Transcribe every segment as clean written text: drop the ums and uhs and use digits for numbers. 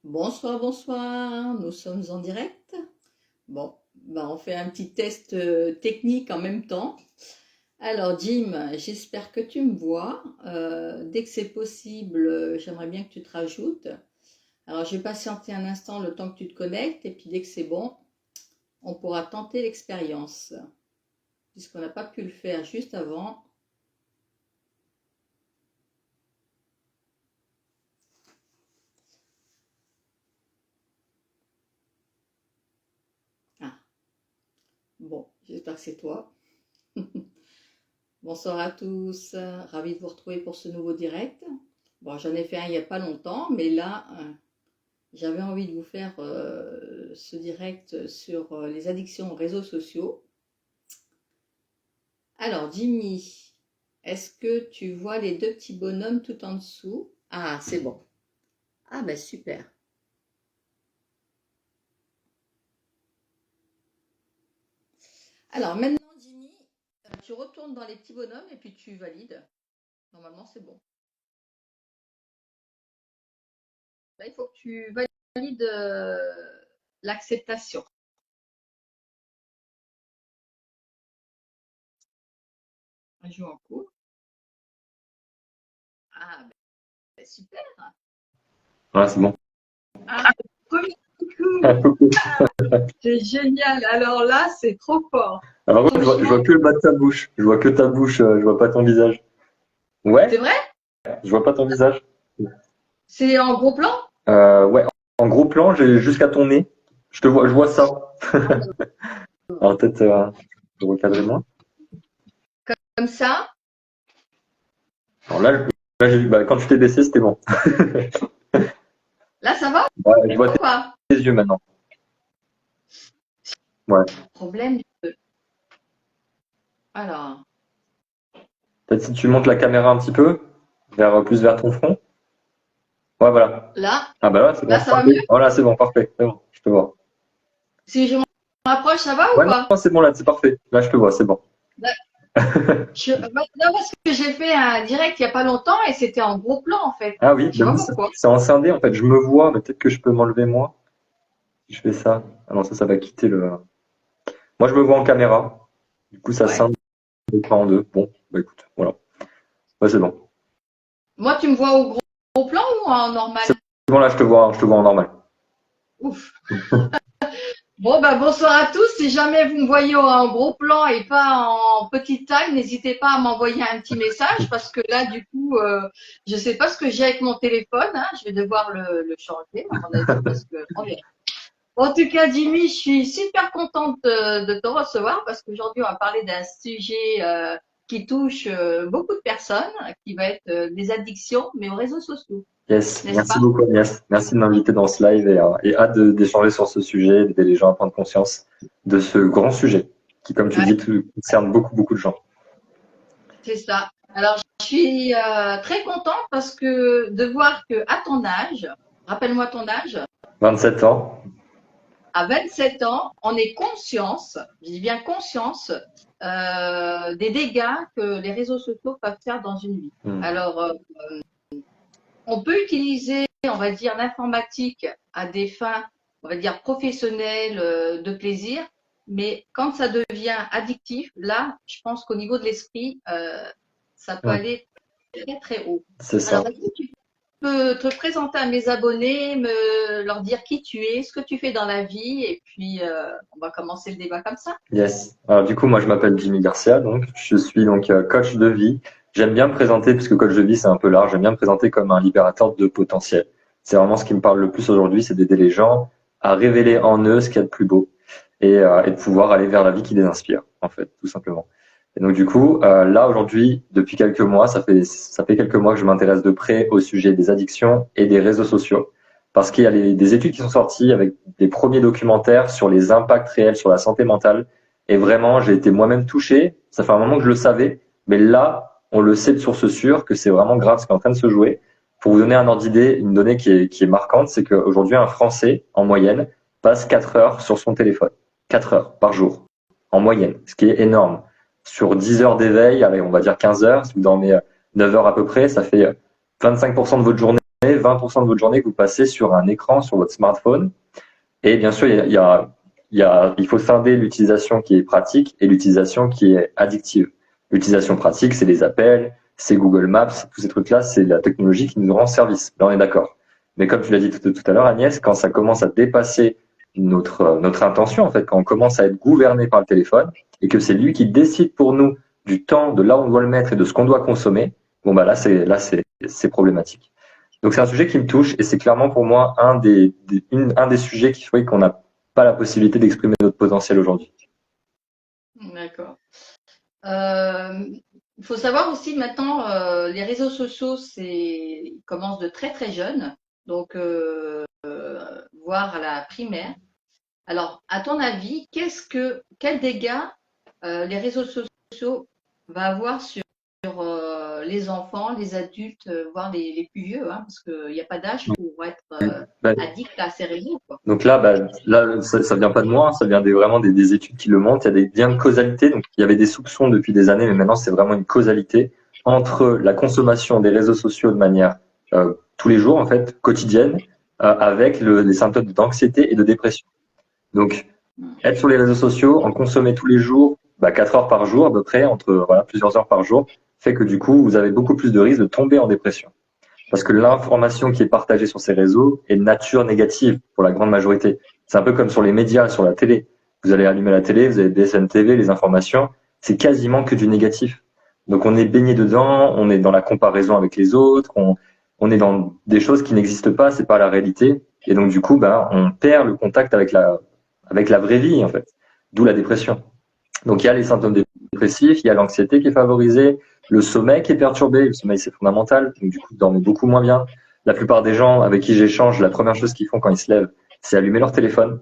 Bonsoir, bonsoir, nous sommes en direct. Bon, on fait un petit test technique en même temps. Alors Jim, j'espère que tu me vois. Dès que c'est possible, j'aimerais bien que tu te rajoutes. Alors je vais patienter un instant le temps que tu te connectes et puis dès que c'est bon, on pourra tenter l'expérience. Puisqu'on n'a pas pu le faire juste avant. Ah, bon, j'espère que c'est toi. Bonsoir à tous, ravi de vous retrouver pour ce nouveau direct. Bon, j'en ai fait un il n'y a pas longtemps, mais là, j'avais envie de vous faire ce direct sur les addictions aux réseaux sociaux. Alors, Jimmy, est-ce que tu vois les deux petits bonhommes tout en dessous? Ah, c'est bon. Ah, ben super. Alors, maintenant, Jimmy, tu retournes dans les petits bonhommes et puis tu valides. Normalement, c'est bon. Là, il faut que tu valides l'acceptation. Un jeu en cours. Ah, ben super. Ouais, c'est bon. Ah, premier coup. C'est génial. Alors là, c'est trop fort. Alors, je Franchement, vois que le bas de ta bouche. Je vois que ta bouche, je vois pas ton visage. c'est Ouais, vrai? je vois pas ton visage. C'est en gros plan? Ouais, en gros plan, j'ai jusqu'à ton nez. Je vois ça. Alors peut-être recadrer moi. Comme ça? Alors là j'ai vu, bah, quand tu t'es baissé, c'était bon. Là, ça va Ouais, je vois ou pas? tes yeux maintenant. Ouais. Problème. Alors, Peut-être si tu montes la caméra un petit peu, plus vers ton front. Ouais, voilà. là, Ah bah là, c'est bon, là, ça va parfait. mieux? Voilà, c'est bon, parfait. C'est bon, je te vois. Si je m'approche, ça va ou Ouais, non, pas? non, c'est bon là, c'est parfait. Là, je te vois, c'est bon. Non, parce que j'ai fait un direct il n'y a pas longtemps et c'était en gros plan en fait. Ah oui, Je sais mais pas moi, pourquoi. c'est en scindé en fait. Je me vois, mais peut-être que je peux m'enlever moi si je fais ça. Ah non, ça va quitter le. Moi, je me vois en caméra. Du coup, ça Ouais. scinde pas en deux. Bon, bah écoute, voilà. Ouais, c'est bon. Moi, tu me vois au gros plan ou en C'est normal? bon, là, je te vois en normal. Ouf. Bon, bah, bonsoir à tous. Si jamais vous me voyez en gros plan et pas en petite taille, n'hésitez pas à m'envoyer un petit message parce que là, du coup, je sais pas ce que j'ai avec mon téléphone, hein. Je vais devoir le changer, à mon avis, parce que on verra. En tout cas, Jimmy, je suis super contente de te recevoir parce qu'aujourd'hui, on va parler d'un sujet qui touche beaucoup de personnes, qui va être des addictions, mais aux réseaux sociaux, Yes, n'est-ce merci pas? beaucoup Agnès. Merci de m'inviter dans ce live et hâte d'échanger sur ce sujet, d'aider les gens à prendre conscience de ce grand sujet qui, comme tu Ouais, dis, concerne beaucoup de gens. c'est ça. Alors, je suis très contente parce que de voir que à ton âge, rappelle-moi ton âge, 27 ans. à 27 ans, on est conscience, je dis bien conscience, des dégâts que les réseaux sociaux peuvent faire dans une vie. Hmm. Alors, on peut utiliser, on va dire, l'informatique à des fins, on va dire, professionnelles, de plaisir, mais quand ça devient addictif, là, je pense qu'au niveau de l'esprit, ça peut Hmm. aller très très haut. C'est ça. Alors, est-ce que tu peux te présenter à mes abonnés, leur dire qui tu es, ce que tu fais dans la vie, et puis on va commencer le débat comme ça. Yes. Alors du coup, moi je m'appelle Jimmy Garcia, donc je suis donc coach de vie. J'aime bien me présenter, parce que coach de vie c'est un peu large, j'aime bien me présenter comme un libérateur de potentiel. C'est vraiment ce qui me parle le plus aujourd'hui, c'est d'aider les gens à révéler en eux ce qu'il y a de plus beau et de pouvoir aller vers la vie qui les inspire, en fait, tout simplement. Et donc du coup, là aujourd'hui, depuis quelques mois, ça fait quelques mois que je m'intéresse de près au sujet des addictions et des réseaux sociaux, parce qu'il y a des études qui sont sorties avec des premiers documentaires sur les impacts réels sur la santé mentale. Et vraiment, j'ai été moi-même touché. Ça fait un moment que je le savais, mais là, on le sait de source sûre que c'est vraiment grave ce qui est en train de se jouer. Pour vous donner un ordre d'idée, une donnée qui est marquante, c'est qu'aujourd'hui, un Français, en moyenne, passe 4 heures sur son téléphone. 4 heures par jour, en moyenne, ce qui est énorme. Sur 10 heures d'éveil, allez, on va dire 15 heures, si vous dormez 9 heures à peu près, ça fait 25% de votre journée 20% de votre journée que vous passez sur un écran, sur votre smartphone. Et bien sûr, il faut scinder l'utilisation qui est pratique et l'utilisation qui est addictive. L'utilisation pratique, c'est les appels, c'est Google Maps, tous ces trucs-là, c'est la technologie qui nous rend service. Là, on est d'accord. Mais comme tu l'as dit tout à l'heure, Agnès, quand ça commence à dépasser notre intention, en fait, quand on commence à être gouverné par le téléphone et que c'est lui qui décide pour nous du temps, de là où on doit le mettre et de ce qu'on doit consommer, bon, bah là, c'est problématique. Donc, c'est un sujet qui me touche et c'est clairement pour moi un des sujets qui fait qu'on n'a pas la possibilité d'exprimer notre potentiel aujourd'hui. D'accord. Il faut savoir aussi maintenant, les réseaux sociaux, ils commencent de très très jeunes, donc voire à la primaire. Alors, à ton avis, quels dégâts les réseaux sociaux va avoir sur les enfants, les adultes, voire les plus vieux, hein, parce qu'il n'y a pas d'âge pour être addict à ces réseaux, quoi. Donc là, ça vient pas de moi, ça vient vraiment des études qui le montrent. Il y a des liens de causalité. Donc il y avait des soupçons depuis des années, mais maintenant c'est vraiment une causalité entre la consommation des réseaux sociaux de manière tous les jours, en fait, quotidienne, avec les symptômes d'anxiété et de dépression. Donc être sur les réseaux sociaux, en consommer tous les jours, 4 heures par jour à peu près, entre plusieurs heures par jour, fait que du coup vous avez beaucoup plus de risques de tomber en dépression. Parce que l'information qui est partagée sur ces réseaux est de nature négative pour la grande majorité. C'est un peu comme sur les médias, sur la télé. Vous allez allumer la télé, vous avez BSN TV, les informations, c'est quasiment que du négatif. Donc on est baigné dedans, on est dans la comparaison avec les autres, on est dans des choses qui n'existent pas, c'est pas la réalité. Et donc du coup, on perd le contact avec la vraie vie, en fait. D'où la dépression. Donc il y a les symptômes dépressifs, il y a l'anxiété qui est favorisée, le sommeil qui est perturbé. Le sommeil, c'est fondamental. Donc, du coup, ils dorment beaucoup moins bien. La plupart des gens avec qui j'échange, la première chose qu'ils font quand ils se lèvent, c'est allumer leur téléphone.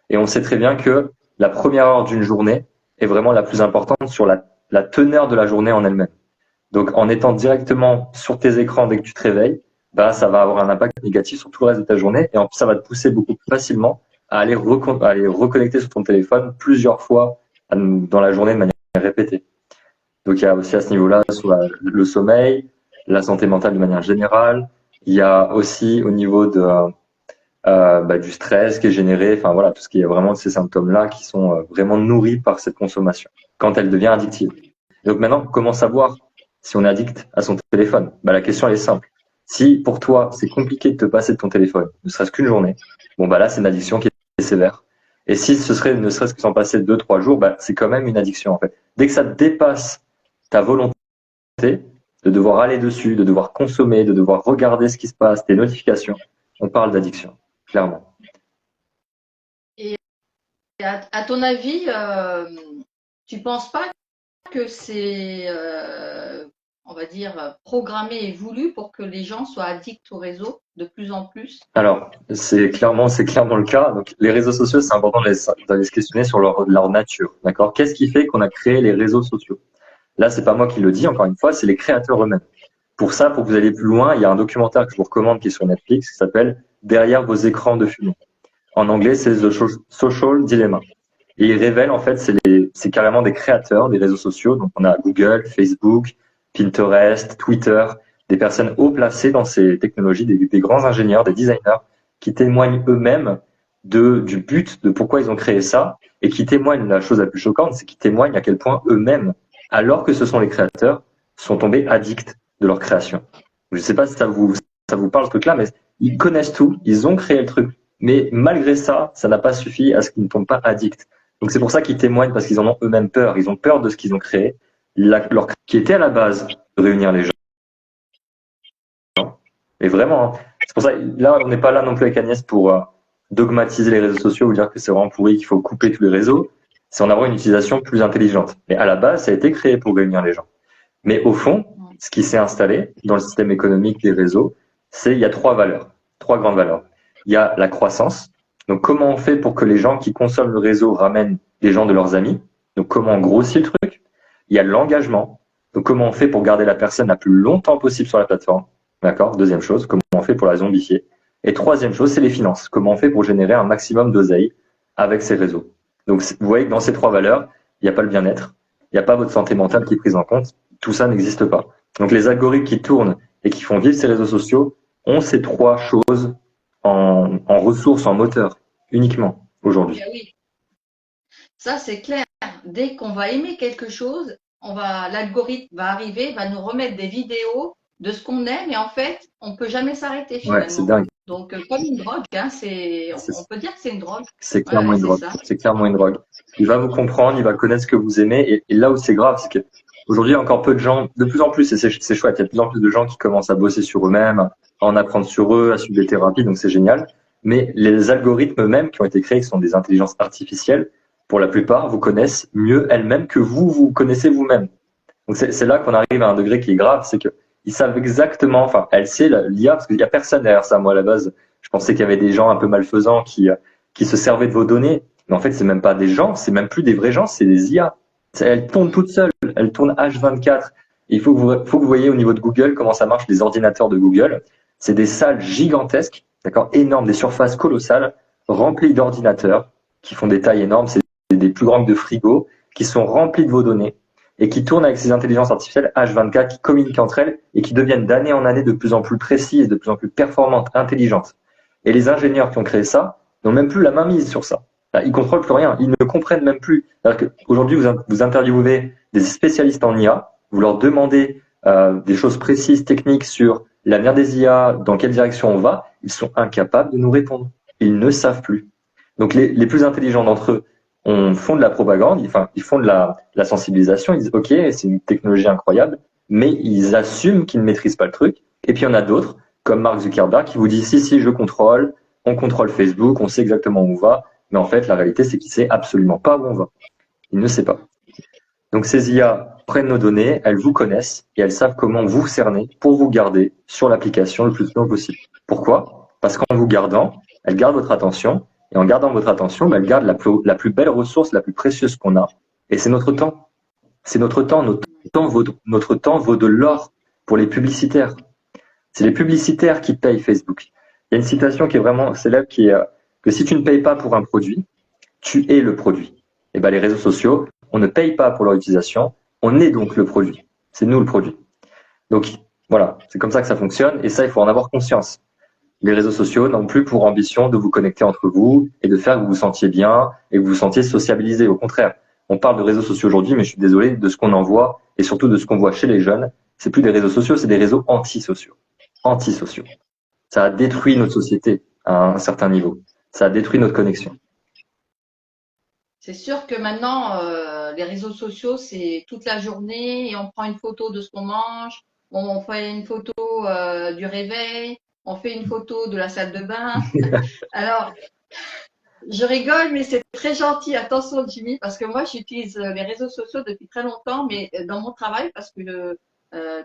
Et on sait très bien que la première heure d'une journée est vraiment la plus importante sur la teneur de la journée en elle-même. Donc, en étant directement sur tes écrans dès que tu te réveilles, ça va avoir un impact négatif sur tout le reste de ta journée. Et en plus, ça va te pousser beaucoup plus facilement à aller reconnecter sur ton téléphone plusieurs fois dans la journée de manière répétée. Donc, il y a aussi à ce niveau-là sur le sommeil, la santé mentale de manière générale. Il y a aussi au niveau du stress qui est généré, tout ce qui est vraiment de ces symptômes-là qui sont vraiment nourris par cette consommation quand elle devient addictive. Donc maintenant, comment savoir si on est addict à son téléphone? La question elle est simple. Si pour toi c'est compliqué de te passer de ton téléphone, ne serait-ce qu'une journée, là c'est une addiction qui est sévère. Et si ce serait ne serait-ce que s'en passer 2-3 jours, c'est quand même une addiction en fait. Dès que ça dépasse ta volonté de devoir aller dessus, de devoir consommer, de devoir regarder ce qui se passe, tes notifications, on parle d'addiction, clairement. Et à ton avis, tu penses pas que c'est, on va dire, programmé et voulu pour que les gens soient addicts au réseau de plus en plus? Alors, c'est clairement le cas. Donc, les réseaux sociaux, c'est important d'aller se questionner sur leur nature. D'accord? Qu'est-ce qui fait qu'on a créé les réseaux sociaux? Là, c'est pas moi qui le dis, encore une fois, c'est les créateurs eux-mêmes. Pour ça, pour que vous alliez plus loin, il y a un documentaire que je vous recommande qui est sur Netflix qui s'appelle Derrière vos écrans de fumée. En anglais, c'est The Social Dilemma. Et il révèle, en fait, c'est carrément des créateurs des réseaux sociaux. Donc, on a Google, Facebook, Pinterest, Twitter, des personnes haut placées dans ces technologies, des grands ingénieurs, des designers qui témoignent eux-mêmes du but, de pourquoi ils ont créé ça, et qui témoignent, la chose la plus choquante, c'est qu'ils témoignent à quel point eux-mêmes, alors que ce sont les créateurs, sont tombés addicts de leur création. Je ne sais pas si ça vous parle ce truc-là, mais ils connaissent tout, ils ont créé le truc, mais malgré ça, ça n'a pas suffi à ce qu'ils ne tombent pas addicts. Donc c'est pour ça qu'ils témoignent, parce qu'ils en ont eux-mêmes peur. Ils ont peur de ce qu'ils ont créé, qui était à la base de réunir les gens. Et vraiment, c'est pour ça, là, on n'est pas là non plus avec Agnès pour dogmatiser les réseaux sociaux ou dire que c'est vraiment pourri, qu'il faut couper tous les réseaux. C'est en avoir une utilisation plus intelligente. Mais à la base, ça a été créé pour réunir les gens. Mais au fond, ce qui s'est installé dans le système économique des réseaux, il y a 3 grandes valeurs. Il y a la croissance. Donc, comment on fait pour que les gens qui consomment le réseau ramènent des gens de leurs amis? Donc, comment on grossit le truc? Il y a l'engagement. Donc, comment on fait pour garder la personne la plus longtemps possible sur la plateforme? D'accord? Deuxième chose, comment on fait pour la zombifier? Et troisième chose, c'est les finances. Comment on fait pour générer un maximum d'oseille avec ces réseaux? Donc, vous voyez que dans ces 3 valeurs, il n'y a pas le bien-être, il n'y a pas votre santé mentale qui est prise en compte. Tout ça n'existe pas. Donc, les algorithmes qui tournent et qui font vivre ces réseaux sociaux ont ces trois choses en ressources, en moteur, uniquement aujourd'hui. Eh oui, ça c'est clair. Dès qu'on va aimer quelque chose, l'algorithme va arriver, va nous remettre des vidéos de ce qu'on aime et en fait, on peut jamais s'arrêter Ouais, c'est finalement. dingue. Donc, comme une drogue, hein, C'est on peut dire que c'est une drogue. c'est Ouais, clairement ouais, une c'est drogue. ça. C'est clairement une drogue. Il va vous comprendre, il va connaître ce que vous aimez. Et là où c'est grave, c'est que aujourd'hui, il y a encore peu de gens, de plus en plus, et c'est chouette, il y a de plus en plus de gens qui commencent à bosser sur eux-mêmes, à en apprendre sur eux, à suivre des thérapies, donc c'est génial. Mais les algorithmes eux-mêmes qui ont été créés, qui sont des intelligences artificielles, pour la plupart, vous connaissent mieux elles-mêmes que vous connaissez vous-même. Donc c'est là qu'on arrive à un degré qui est grave, c'est que ils savent exactement, enfin, elle sait l'IA, parce qu'il y a personne derrière ça. Moi, à la base, je pensais qu'il y avait des gens un peu malfaisants qui se servaient de vos données. Mais en fait, c'est même pas des gens, c'est même plus des vrais gens, c'est des IA. Elles tournent toutes seules, elles tournent H24. Et il faut que vous voyez au niveau de Google comment ça marche, les ordinateurs de Google. C'est des salles gigantesques, d'accord, énormes, des surfaces colossales, remplies d'ordinateurs qui font des tailles énormes. C'est des plus grands que de frigos, qui sont remplis de vos données et qui tournent avec ces intelligences artificielles H24 qui communiquent entre elles et qui deviennent d'année en année de plus en plus précises, de plus en plus performantes, intelligentes. Et les ingénieurs qui ont créé ça n'ont même plus la main mise sur ça. Ils contrôlent plus rien, ils ne comprennent même plus. Aujourd'hui, vous interviewez des spécialistes en IA, vous leur demandez des choses précises, techniques sur l'avenir des IA, dans quelle direction on va, ils sont incapables de nous répondre. Ils ne savent plus. Donc les plus intelligents d'entre eux font de la propagande, ils font de la sensibilisation, ils disent ok, c'est une technologie incroyable, mais ils assument qu'ils ne maîtrisent pas le truc. Et puis il y en a d'autres, comme Mark Zuckerberg, qui vous dit si, je contrôle, on contrôle Facebook, on sait exactement où on va, mais en fait la réalité c'est qu'il sait absolument pas où on va. Il ne sait pas. Donc ces IA prennent nos données, elles vous connaissent et elles savent comment vous cerner pour vous garder sur l'application le plus longtemps possible. Pourquoi? Parce qu'en vous gardant, elles gardent votre attention et en gardant votre attention, elles gardent la plus belle ressource, la plus précieuse qu'on a et c'est notre temps. C'est notre temps. Notre temps vaut de l'or pour les publicitaires. C'est les publicitaires qui payent Facebook. Il y a une citation qui est vraiment célèbre qui est que si tu ne payes pas pour un produit, tu es le produit. Et ben les réseaux sociaux, on ne paye pas pour leur utilisation, on est donc le produit. C'est nous le produit. Donc voilà, c'est comme ça que ça fonctionne et ça, il faut en avoir conscience. Les réseaux sociaux n'ont plus pour ambition de vous connecter entre vous et de faire que vous vous sentiez bien et que vous vous sentiez sociabilisé. Au contraire, on parle de réseaux sociaux aujourd'hui, mais je suis désolé de ce qu'on en voit et surtout de ce qu'on voit chez les jeunes. C'est plus des réseaux sociaux, c'est des réseaux antisociaux. Antisociaux. Ça a détruit notre société à un certain niveau. Ça a détruit notre connexion. C'est sûr que maintenant, les réseaux sociaux, c'est toute la journée et on prend une photo de ce qu'on mange, on fait une photo du réveil, on fait une photo de la salle de bain. Alors, je rigole, mais c'est très gentil. Attention, Jimmy, parce que moi, j'utilise les réseaux sociaux depuis très longtemps, mais dans mon travail, parce que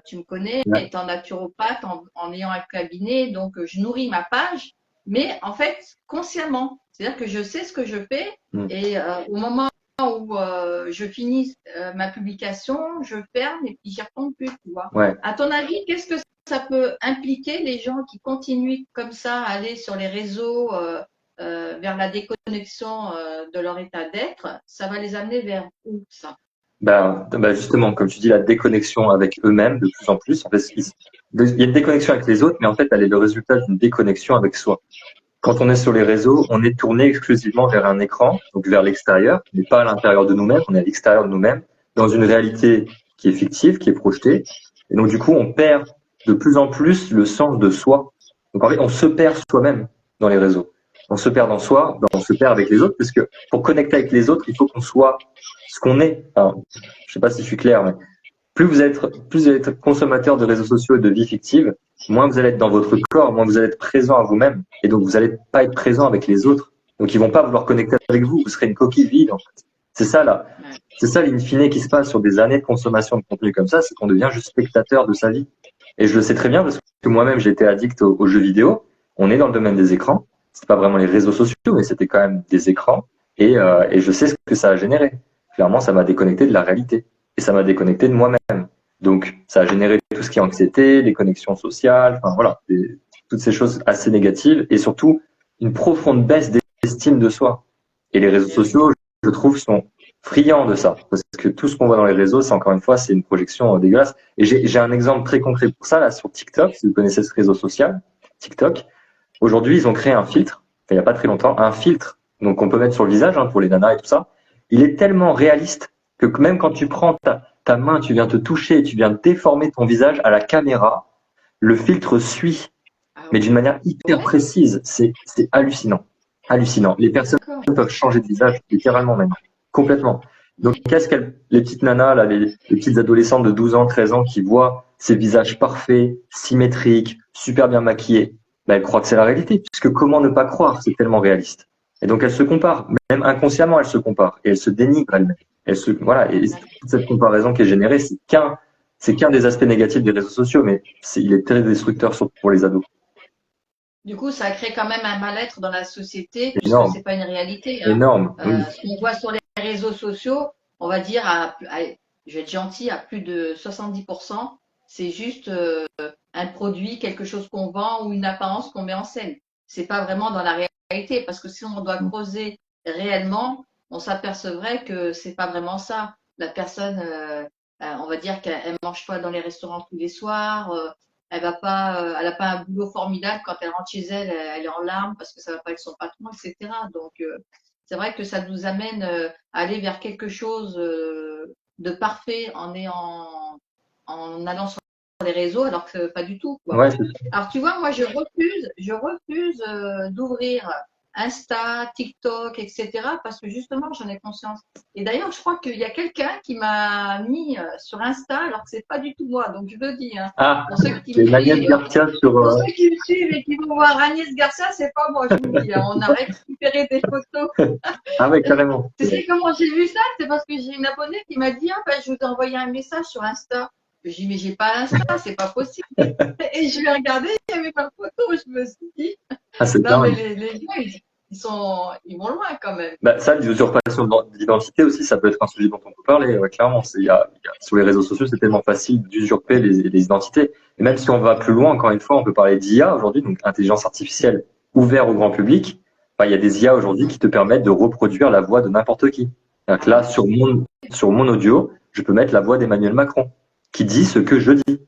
tu me connais, Ouais. étant naturopathe, en ayant un cabinet, donc je nourris ma page, mais en fait, consciemment. C'est-à-dire que je sais ce que je fais et au moment où je finis ma publication, je ferme et puis j'y retourne plus, tu vois. Ouais. À ton avis, qu'est-ce que ça peut impliquer les gens qui continuent comme ça à aller sur les réseaux vers la déconnexion de leur état d'être? Ça va les amener vers où, ça? Justement, comme tu dis, la déconnexion avec eux-mêmes de plus en plus. En fait, il y a une déconnexion avec les autres, mais en fait, elle est le résultat d'une déconnexion avec soi. Quand on est sur les réseaux, on est tourné exclusivement vers un écran, donc vers l'extérieur, mais pas à l'intérieur de nous-mêmes, on est à l'extérieur de nous-mêmes, dans une réalité qui est fictive, qui est projetée. Et donc, du coup, on perd de plus en plus le sens de soi. Donc, en fait, on se perd soi-même dans les réseaux. On se perd dans soi, on se perd avec les autres, parce que pour connecter avec les autres, il faut qu'on soit ce qu'on est. Alors, je sais pas si je suis clair, mais plus vous êtes consommateur de réseaux sociaux et de vie fictive, moins vous allez être dans votre corps, moins vous allez être présent à vous-même, et donc vous n'allez pas être présent avec les autres. Donc ils vont pas vouloir connecter avec vous, vous serez une coquille vide. En fait. C'est ça là, c'est ça l'in fine qui se passe sur des années de consommation de contenu comme ça, c'est qu'on devient juste spectateur de sa vie. Et je le sais très bien parce que moi-même j'étais addict aux jeux vidéo. On est dans le domaine des écrans. C'est pas vraiment les réseaux sociaux, mais c'était quand même des écrans. Et je sais ce que ça a généré. Clairement, ça m'a déconnecté de la réalité. Et ça m'a déconnecté de moi-même. Donc, ça a généré tout ce qui est anxiété, des connexions sociales, enfin voilà, toutes ces choses assez négatives et surtout une profonde baisse d'estime de soi. Et les réseaux sociaux, je trouve, sont friands de ça. Parce que tout ce qu'on voit dans les réseaux, c'est encore une fois, c'est une projection dégueulasse. Et j'ai un exemple très concret pour ça, là, sur TikTok, si vous connaissez ce réseau social. TikTok. Aujourd'hui, ils ont créé un filtre, il n'y a pas très longtemps, un filtre donc qu'on peut mettre sur le visage pour les nanas et tout ça. Il est tellement réaliste que même quand tu prends ta main, tu viens te toucher, tu viens déformer ton visage à la caméra, le filtre suit, mais d'une manière hyper précise. C'est hallucinant. Hallucinant. Les personnes peuvent changer de visage littéralement maintenant, complètement. Donc, qu'est-ce qu'elles, les petites nanas, là, les petites adolescentes de 12 ans, 13 ans qui voient ces visages parfaits, symétriques, super bien maquillés, ben, elles croient que c'est la réalité, puisque comment ne pas croire, c'est tellement réaliste. Et donc, elles se comparent, même inconsciemment, elles se comparent, et elles se dénigrent elles-mêmes. Voilà, et toute cette comparaison qui est générée, c'est qu'un des aspects négatifs des réseaux sociaux, mais il est très destructeur surtout pour les ados. Du coup, ça crée quand même un mal-être dans la société, puisque Énorme. c'est pas une réalité. Hein. Énorme. Oui. Ce qu'on voit sur les réseaux sociaux, on va dire, je vais être gentil, à plus de 70%, c'est juste un produit, quelque chose qu'on vend ou une apparence qu'on met en scène. C'est pas vraiment dans la réalité, parce que si on doit creuser réellement, on s'apercevrait que c'est pas vraiment ça. La personne, on va dire qu'elle mange pas dans les restaurants tous les soirs. Elle va pas, elle a pas un boulot formidable quand elle rentre chez elle, elle est en larmes parce que ça va pas avec son patron, etc. Donc c'est vrai que ça nous amène à aller vers quelque chose de parfait en allant sur les réseaux, alors que pas du tout. Quoi. Ouais, alors tu vois, moi je refuse d'ouvrir Insta, TikTok, etc. parce que justement j'en ai conscience. Et d'ailleurs, je crois qu'il y a quelqu'un qui m'a mis sur Insta alors que c'est pas du tout moi. Donc je le dis. Hein, pour ceux qui me suivent, pour ceux qui me suivent et qui vont voir Agnès Garcia, c'est pas moi. Je vous le dis. Hein, on a récupéré des photos. Ah ouais, carrément. Tu sais comment j'ai vu ça? C'est parce que j'ai une abonnée qui m'a dit je vous ai envoyé un message sur Insta. Je dis, mais j'ai pas Insta, c'est pas possible. Et je l'ai regardé, il n'y avait pas de photo. Je me suis dit, non, mais les gens, ils vont loin quand même. Bah, ça, l'usurpation d'identité aussi, ça peut être un sujet dont on peut parler, clairement. Sur les réseaux sociaux, c'est tellement facile d'usurper les identités. Et même si on va plus loin, encore une fois, on peut parler d'IA aujourd'hui, donc intelligence artificielle ouverte au grand public. Bah, il y a des IA aujourd'hui qui te permettent de reproduire la voix de n'importe qui. Donc là, sur mon audio, je peux mettre la voix d'Emmanuel Macron, qui dit ce que je dis.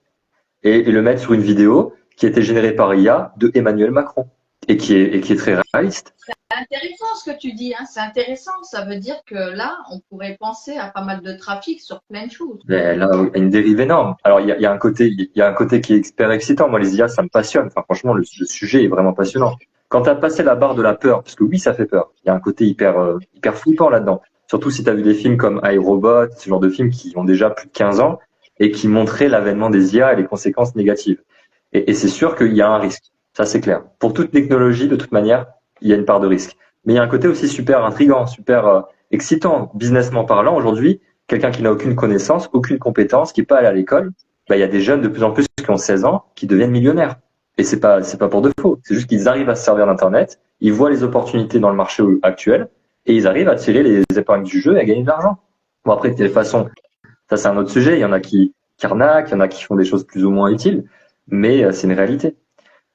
Et le mettre sur une vidéo qui a été générée par IA de Emmanuel Macron. Et qui est très réaliste. C'est intéressant ce que tu dis, hein. C'est intéressant. Ça veut dire que là, on pourrait penser à pas mal de trafic sur plein de choses. Mais là, il y a une dérive énorme. Alors, il y a un côté qui est hyper excitant. Moi, les IA, ça me passionne. Enfin, franchement, le sujet est vraiment passionnant. Quand tu as passé la barre de la peur, parce que oui, ça fait peur. Il y a un côté hyper flippant là-dedans. Surtout si tu as vu des films comme iRobot, ce genre de films qui ont déjà plus de 15 ans et qui montraient l'avènement des IA et les conséquences négatives. Et c'est sûr qu'il y a un risque. Ça, c'est clair. Pour toute technologie, de toute manière, il y a une part de risque. Mais il y a un côté aussi super intriguant, super excitant, businessment parlant. Aujourd'hui, quelqu'un qui n'a aucune connaissance, aucune compétence, qui n'est pas allé à l'école, bah, il y a des jeunes de plus en plus qui ont 16 ans qui deviennent millionnaires. Et c'est pas pour de faux. C'est juste qu'ils arrivent à se servir d'Internet, ils voient les opportunités dans le marché actuel et ils arrivent à tirer les épingles du jeu et à gagner de l'argent. Bon, après, de quelle façon, ça c'est un autre sujet. Il y en a qui arnaquent, il y en a qui font des choses plus ou moins utiles, mais c'est une réalité.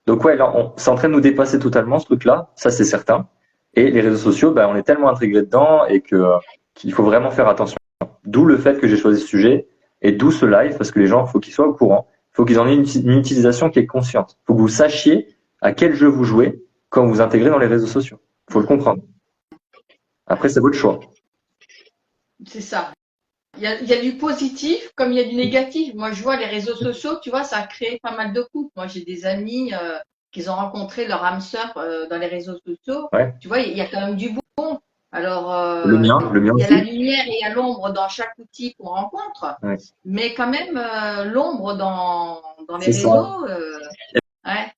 Donc ouais, là, c'est en train de nous dépasser totalement ce truc-là, ça c'est certain. Et les réseaux sociaux, bah, on est tellement intégrés dedans et qu'il faut vraiment faire attention. D'où le fait que j'ai choisi ce sujet et d'où ce live, parce que les gens, il faut qu'ils soient au courant, il faut qu'ils en aient une utilisation qui est consciente. Il faut que vous sachiez à quel jeu vous jouez quand vous vous intégrez dans les réseaux sociaux. Il faut le comprendre. Après, c'est votre choix. C'est ça. Il y a du positif comme il y a du négatif. Moi, je vois les réseaux sociaux, tu vois, ça a créé pas mal de couples. Moi, j'ai des amis qui ont rencontré leur âme sœur dans les réseaux sociaux. Ouais. Tu vois, il y a quand même du bon. Alors, le mien il y a aussi. la lumière et il y a l'ombre dans chaque outil qu'on rencontre. Ouais. Mais quand même, l'ombre dans les réseaux, ouais.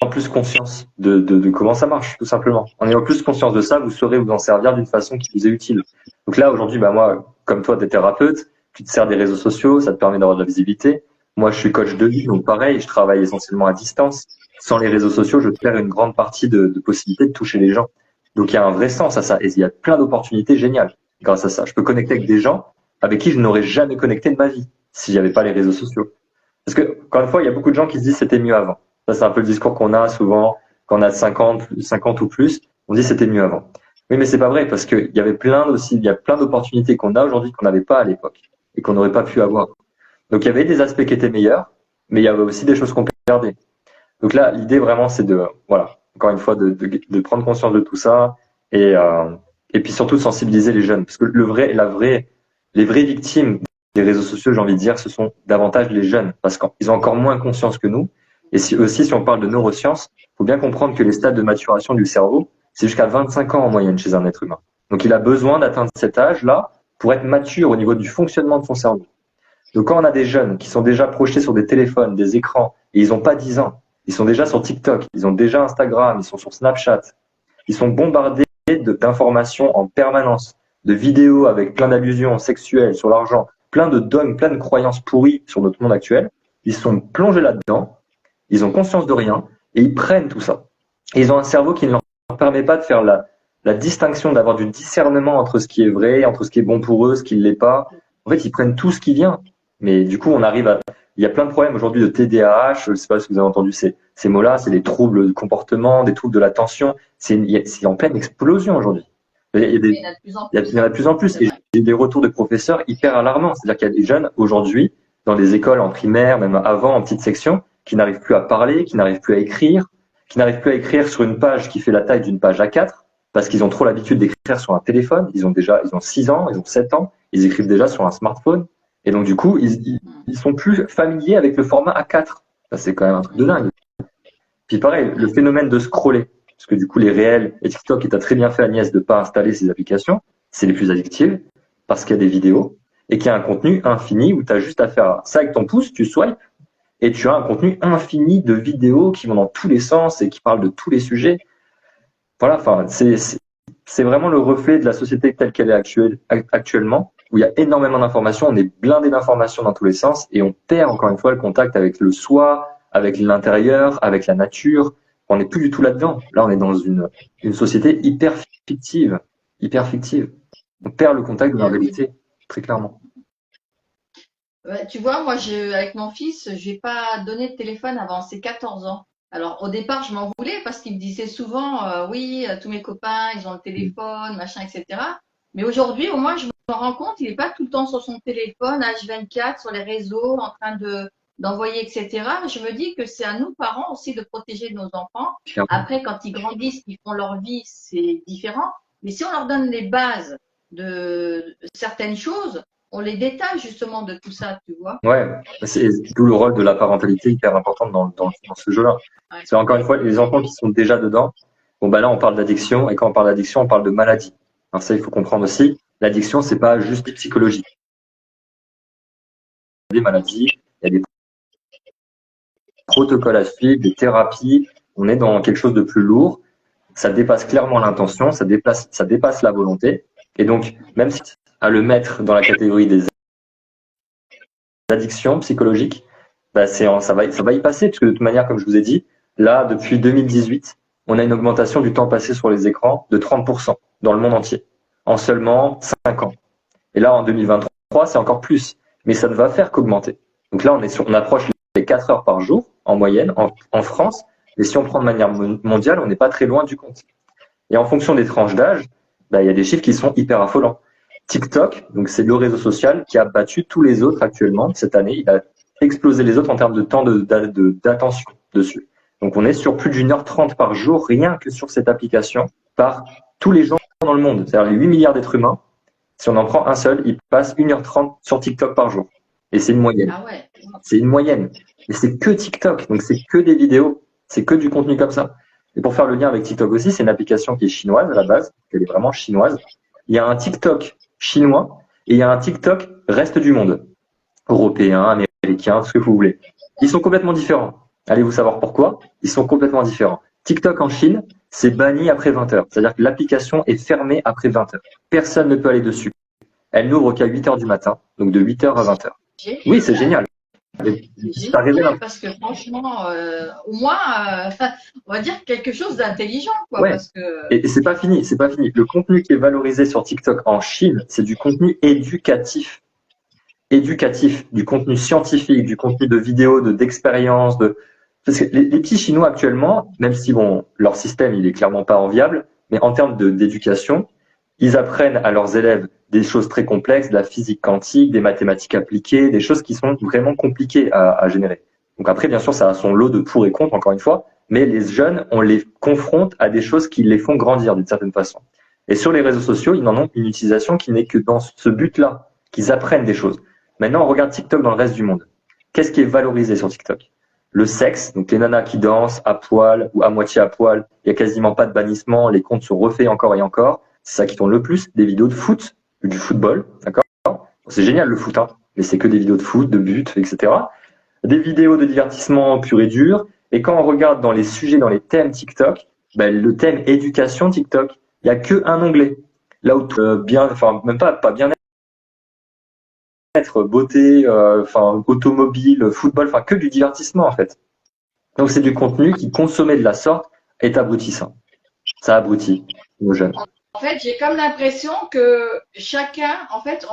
En plus conscience de comment ça marche, tout simplement. En ayant plus conscience de ça, vous saurez vous en servir d'une façon qui vous est utile. Donc là, aujourd'hui, bah moi, comme toi, tu es thérapeute, tu te sers des réseaux sociaux, ça te permet d'avoir de la visibilité. Moi, je suis coach de vie, donc pareil, je travaille essentiellement à distance. Sans les réseaux sociaux, je perds une grande partie de possibilités de toucher les gens. Donc il y a un vrai sens à ça, et il y a plein d'opportunités géniales grâce à ça. Je peux connecter avec des gens avec qui je n'aurais jamais connecté de ma vie si j'avais pas les réseaux sociaux. Parce que, encore une fois, il y a beaucoup de gens qui se disent c'était mieux avant. Ça, c'est un peu le discours qu'on a souvent quand on a 50 ou plus. On dit c'était mieux avant. Oui, mais c'est pas vrai parce qu'il y avait il y a plein d'opportunités qu'on a aujourd'hui qu'on n'avait pas à l'époque et qu'on n'aurait pas pu avoir. Donc, il y avait des aspects qui étaient meilleurs, mais il y avait aussi des choses qu'on perdait. Donc là, l'idée vraiment, c'est de, voilà, encore une fois, de prendre conscience de tout ça et puis surtout de sensibiliser les jeunes. Parce que les vraies victimes des réseaux sociaux, j'ai envie de dire, ce sont davantage les jeunes parce qu'ils ont encore moins conscience que nous. Et si on parle de neurosciences, il faut bien comprendre que les stades de maturation du cerveau, c'est jusqu'à 25 ans en moyenne chez un être humain. Donc il a besoin d'atteindre cet âge-là pour être mature au niveau du fonctionnement de son cerveau. Donc quand on a des jeunes qui sont déjà projetés sur des téléphones, des écrans, et ils n'ont pas 10 ans, ils sont déjà sur TikTok, ils ont déjà Instagram, ils sont sur Snapchat, ils sont bombardés d'informations en permanence, de vidéos avec plein d'allusions sexuelles sur l'argent, plein de dogmes, plein de croyances pourries sur notre monde actuel. Ils sont plongés là-dedans, ils ont conscience de rien, et ils prennent tout ça. Et ils ont un cerveau qui ne leur permet pas de faire la distinction, d'avoir du discernement entre ce qui est vrai, entre ce qui est bon pour eux, ce qui ne l'est pas. En fait, ils prennent tout ce qui vient. Mais du coup, il y a plein de problèmes aujourd'hui de TDAH. Je ne sais pas si vous avez entendu ces mots-là. C'est des troubles de comportement, des troubles de l'attention. C'est en pleine explosion aujourd'hui. Il y en a de plus en plus. Il y en a de plus en plus. Et j'ai des retours de professeurs hyper alarmants. C'est-à-dire qu'il y a des jeunes aujourd'hui, dans des écoles en primaire, même avant, en petite section, qui n'arrivent plus à parler, qui n'arrivent plus à écrire, qui n'arrivent plus à écrire sur une page qui fait la taille d'une page A4, parce qu'ils ont trop l'habitude d'écrire sur un téléphone. Ils ont 6 ans, ils ont 7 ans. Ils écrivent déjà sur un smartphone. Et donc, du coup, ils sont plus familiers avec le format A4. Ça, c'est quand même un truc de dingue. Puis pareil, le phénomène de scroller, parce que du coup, les réels et TikTok, et t'as très bien fait Agnès de pas installer ces applications, c'est les plus addictives, parce qu'il y a des vidéos, et qu'il y a un contenu infini où tu as juste à faire ça avec ton pouce, tu swipes, et tu as un contenu infini de vidéos qui vont dans tous les sens et qui parlent de tous les sujets. Voilà, enfin, c'est vraiment le reflet de la société telle qu'elle est actuellement, où il y a énormément d'informations, on est blindé d'informations dans tous les sens et on perd encore une fois le contact avec le soi, avec l'intérieur, avec la nature. On n'est plus du tout là-dedans. Là, on est dans une société hyper fictive, hyper fictive. On perd le contact de la réalité, très clairement. Tu vois, moi, avec mon fils, je n'ai pas donné de téléphone avant ses 14 ans. Alors, au départ, je m'en voulais parce qu'il me disait souvent, oui, tous mes copains, ils ont le téléphone, machin, etc. Mais aujourd'hui, au moins, je me rends compte, il n'est pas tout le temps sur son téléphone, H24, sur les réseaux, en train d'envoyer, etc. Je me dis que c'est à nous, parents, aussi, de protéger nos enfants. Après, quand ils grandissent, ils font leur vie, c'est différent. Mais si on leur donne les bases de certaines choses, on les détache justement de tout ça, tu vois. Ouais, c'est d'où le rôle de la parentalité hyper importante dans ce jeu-là. Ouais. C'est encore une fois, les enfants qui sont déjà dedans, bon, bah là, on parle d'addiction, et quand on parle d'addiction, on parle de maladie. Alors ça, il faut comprendre aussi, l'addiction, c'est pas juste psychologique. Il y a des maladies, il y a des protocoles à suivre, des thérapies, on est dans quelque chose de plus lourd, ça dépasse clairement l'intention, ça dépasse la volonté, et donc, même si à le mettre dans la catégorie des addictions psychologiques, bah ça va y passer, parce que de toute manière, comme je vous ai dit, là, depuis 2018, on a une augmentation du temps passé sur les écrans de 30% dans le monde entier, en seulement 5 ans. Et là, en 2023, c'est encore plus, mais ça ne va faire qu'augmenter. Donc là, on approche les 4 heures par jour, en moyenne, en France, et si on prend de manière mondiale, on n'est pas très loin du compte. Et en fonction des tranches d'âge, bah, il y a des chiffres qui sont hyper affolants. TikTok, donc c'est le réseau social qui a battu tous les autres actuellement cette année. Il a explosé les autres en termes de temps d'attention dessus. Donc on est sur plus d'1h30 par jour, rien que sur cette application, par tous les gens dans le monde. C'est-à-dire les 8 milliards d'êtres humains, si on en prend un seul, il passe 1h30 sur TikTok par jour. Et c'est une moyenne. Ah ouais. C'est une moyenne. Et c'est que TikTok, donc c'est que des vidéos, c'est que du contenu comme ça. Et pour faire le lien avec TikTok aussi, c'est une application qui est chinoise à la base, elle est vraiment chinoise. Il y a un TikTok chinois et il y a un TikTok reste du monde, européen, américain, ce que vous voulez. Ils sont complètement différents. Allez-vous savoir pourquoi? Ils sont complètement différents. TikTok en Chine, c'est banni après 20 heures. C'est-à-dire que l'application est fermée après 20 heures. Personne ne peut aller dessus. Elle n'ouvre qu'à 8 heures du matin, donc de 8 heures à 20 heures. Oui, c'est génial. Ça révèle parce que franchement, au moins, on va dire quelque chose d'intelligent, quoi. Ouais. Parce que... Et c'est pas fini, c'est pas fini. Le contenu qui est valorisé sur TikTok en Chine, c'est du contenu éducatif, du contenu scientifique, du contenu de vidéos, d'expériences, parce que les petits Chinois actuellement, même si bon, leur système il est clairement pas enviable, mais en termes d'éducation, Ils apprennent à leurs élèves des choses très complexes, de la physique quantique, des mathématiques appliquées, des choses qui sont vraiment compliquées à générer. Donc après, bien sûr, ça a son lot de pour et contre, encore une fois, mais les jeunes, on les confronte à des choses qui les font grandir d'une certaine façon. Et sur les réseaux sociaux, ils n'en ont une utilisation qui n'est que dans ce but-là, qu'ils apprennent des choses. Maintenant, on regarde TikTok dans le reste du monde. Qu'est-ce qui est valorisé sur TikTok? Le sexe, donc les nanas qui dansent à poil ou à moitié à poil, il y a quasiment pas de bannissement, les comptes sont refaits encore et encore. C'est ça qui tourne le plus. Des vidéos de foot, du football, d'accord? C'est génial le foot, hein, mais c'est que des vidéos de foot, de buts, etc. Des vidéos de divertissement pur et dur. Et quand on regarde dans les sujets, dans les thèmes TikTok, ben, le thème éducation TikTok, il y a que un onglet. Là où bien, enfin même pas bien être, beauté, enfin automobile, football, enfin que du divertissement en fait. Donc c'est du contenu qui consommé de la sorte est abrutissant. Ça abrutit nos jeunes. En fait, j'ai comme l'impression que chacun, en fait,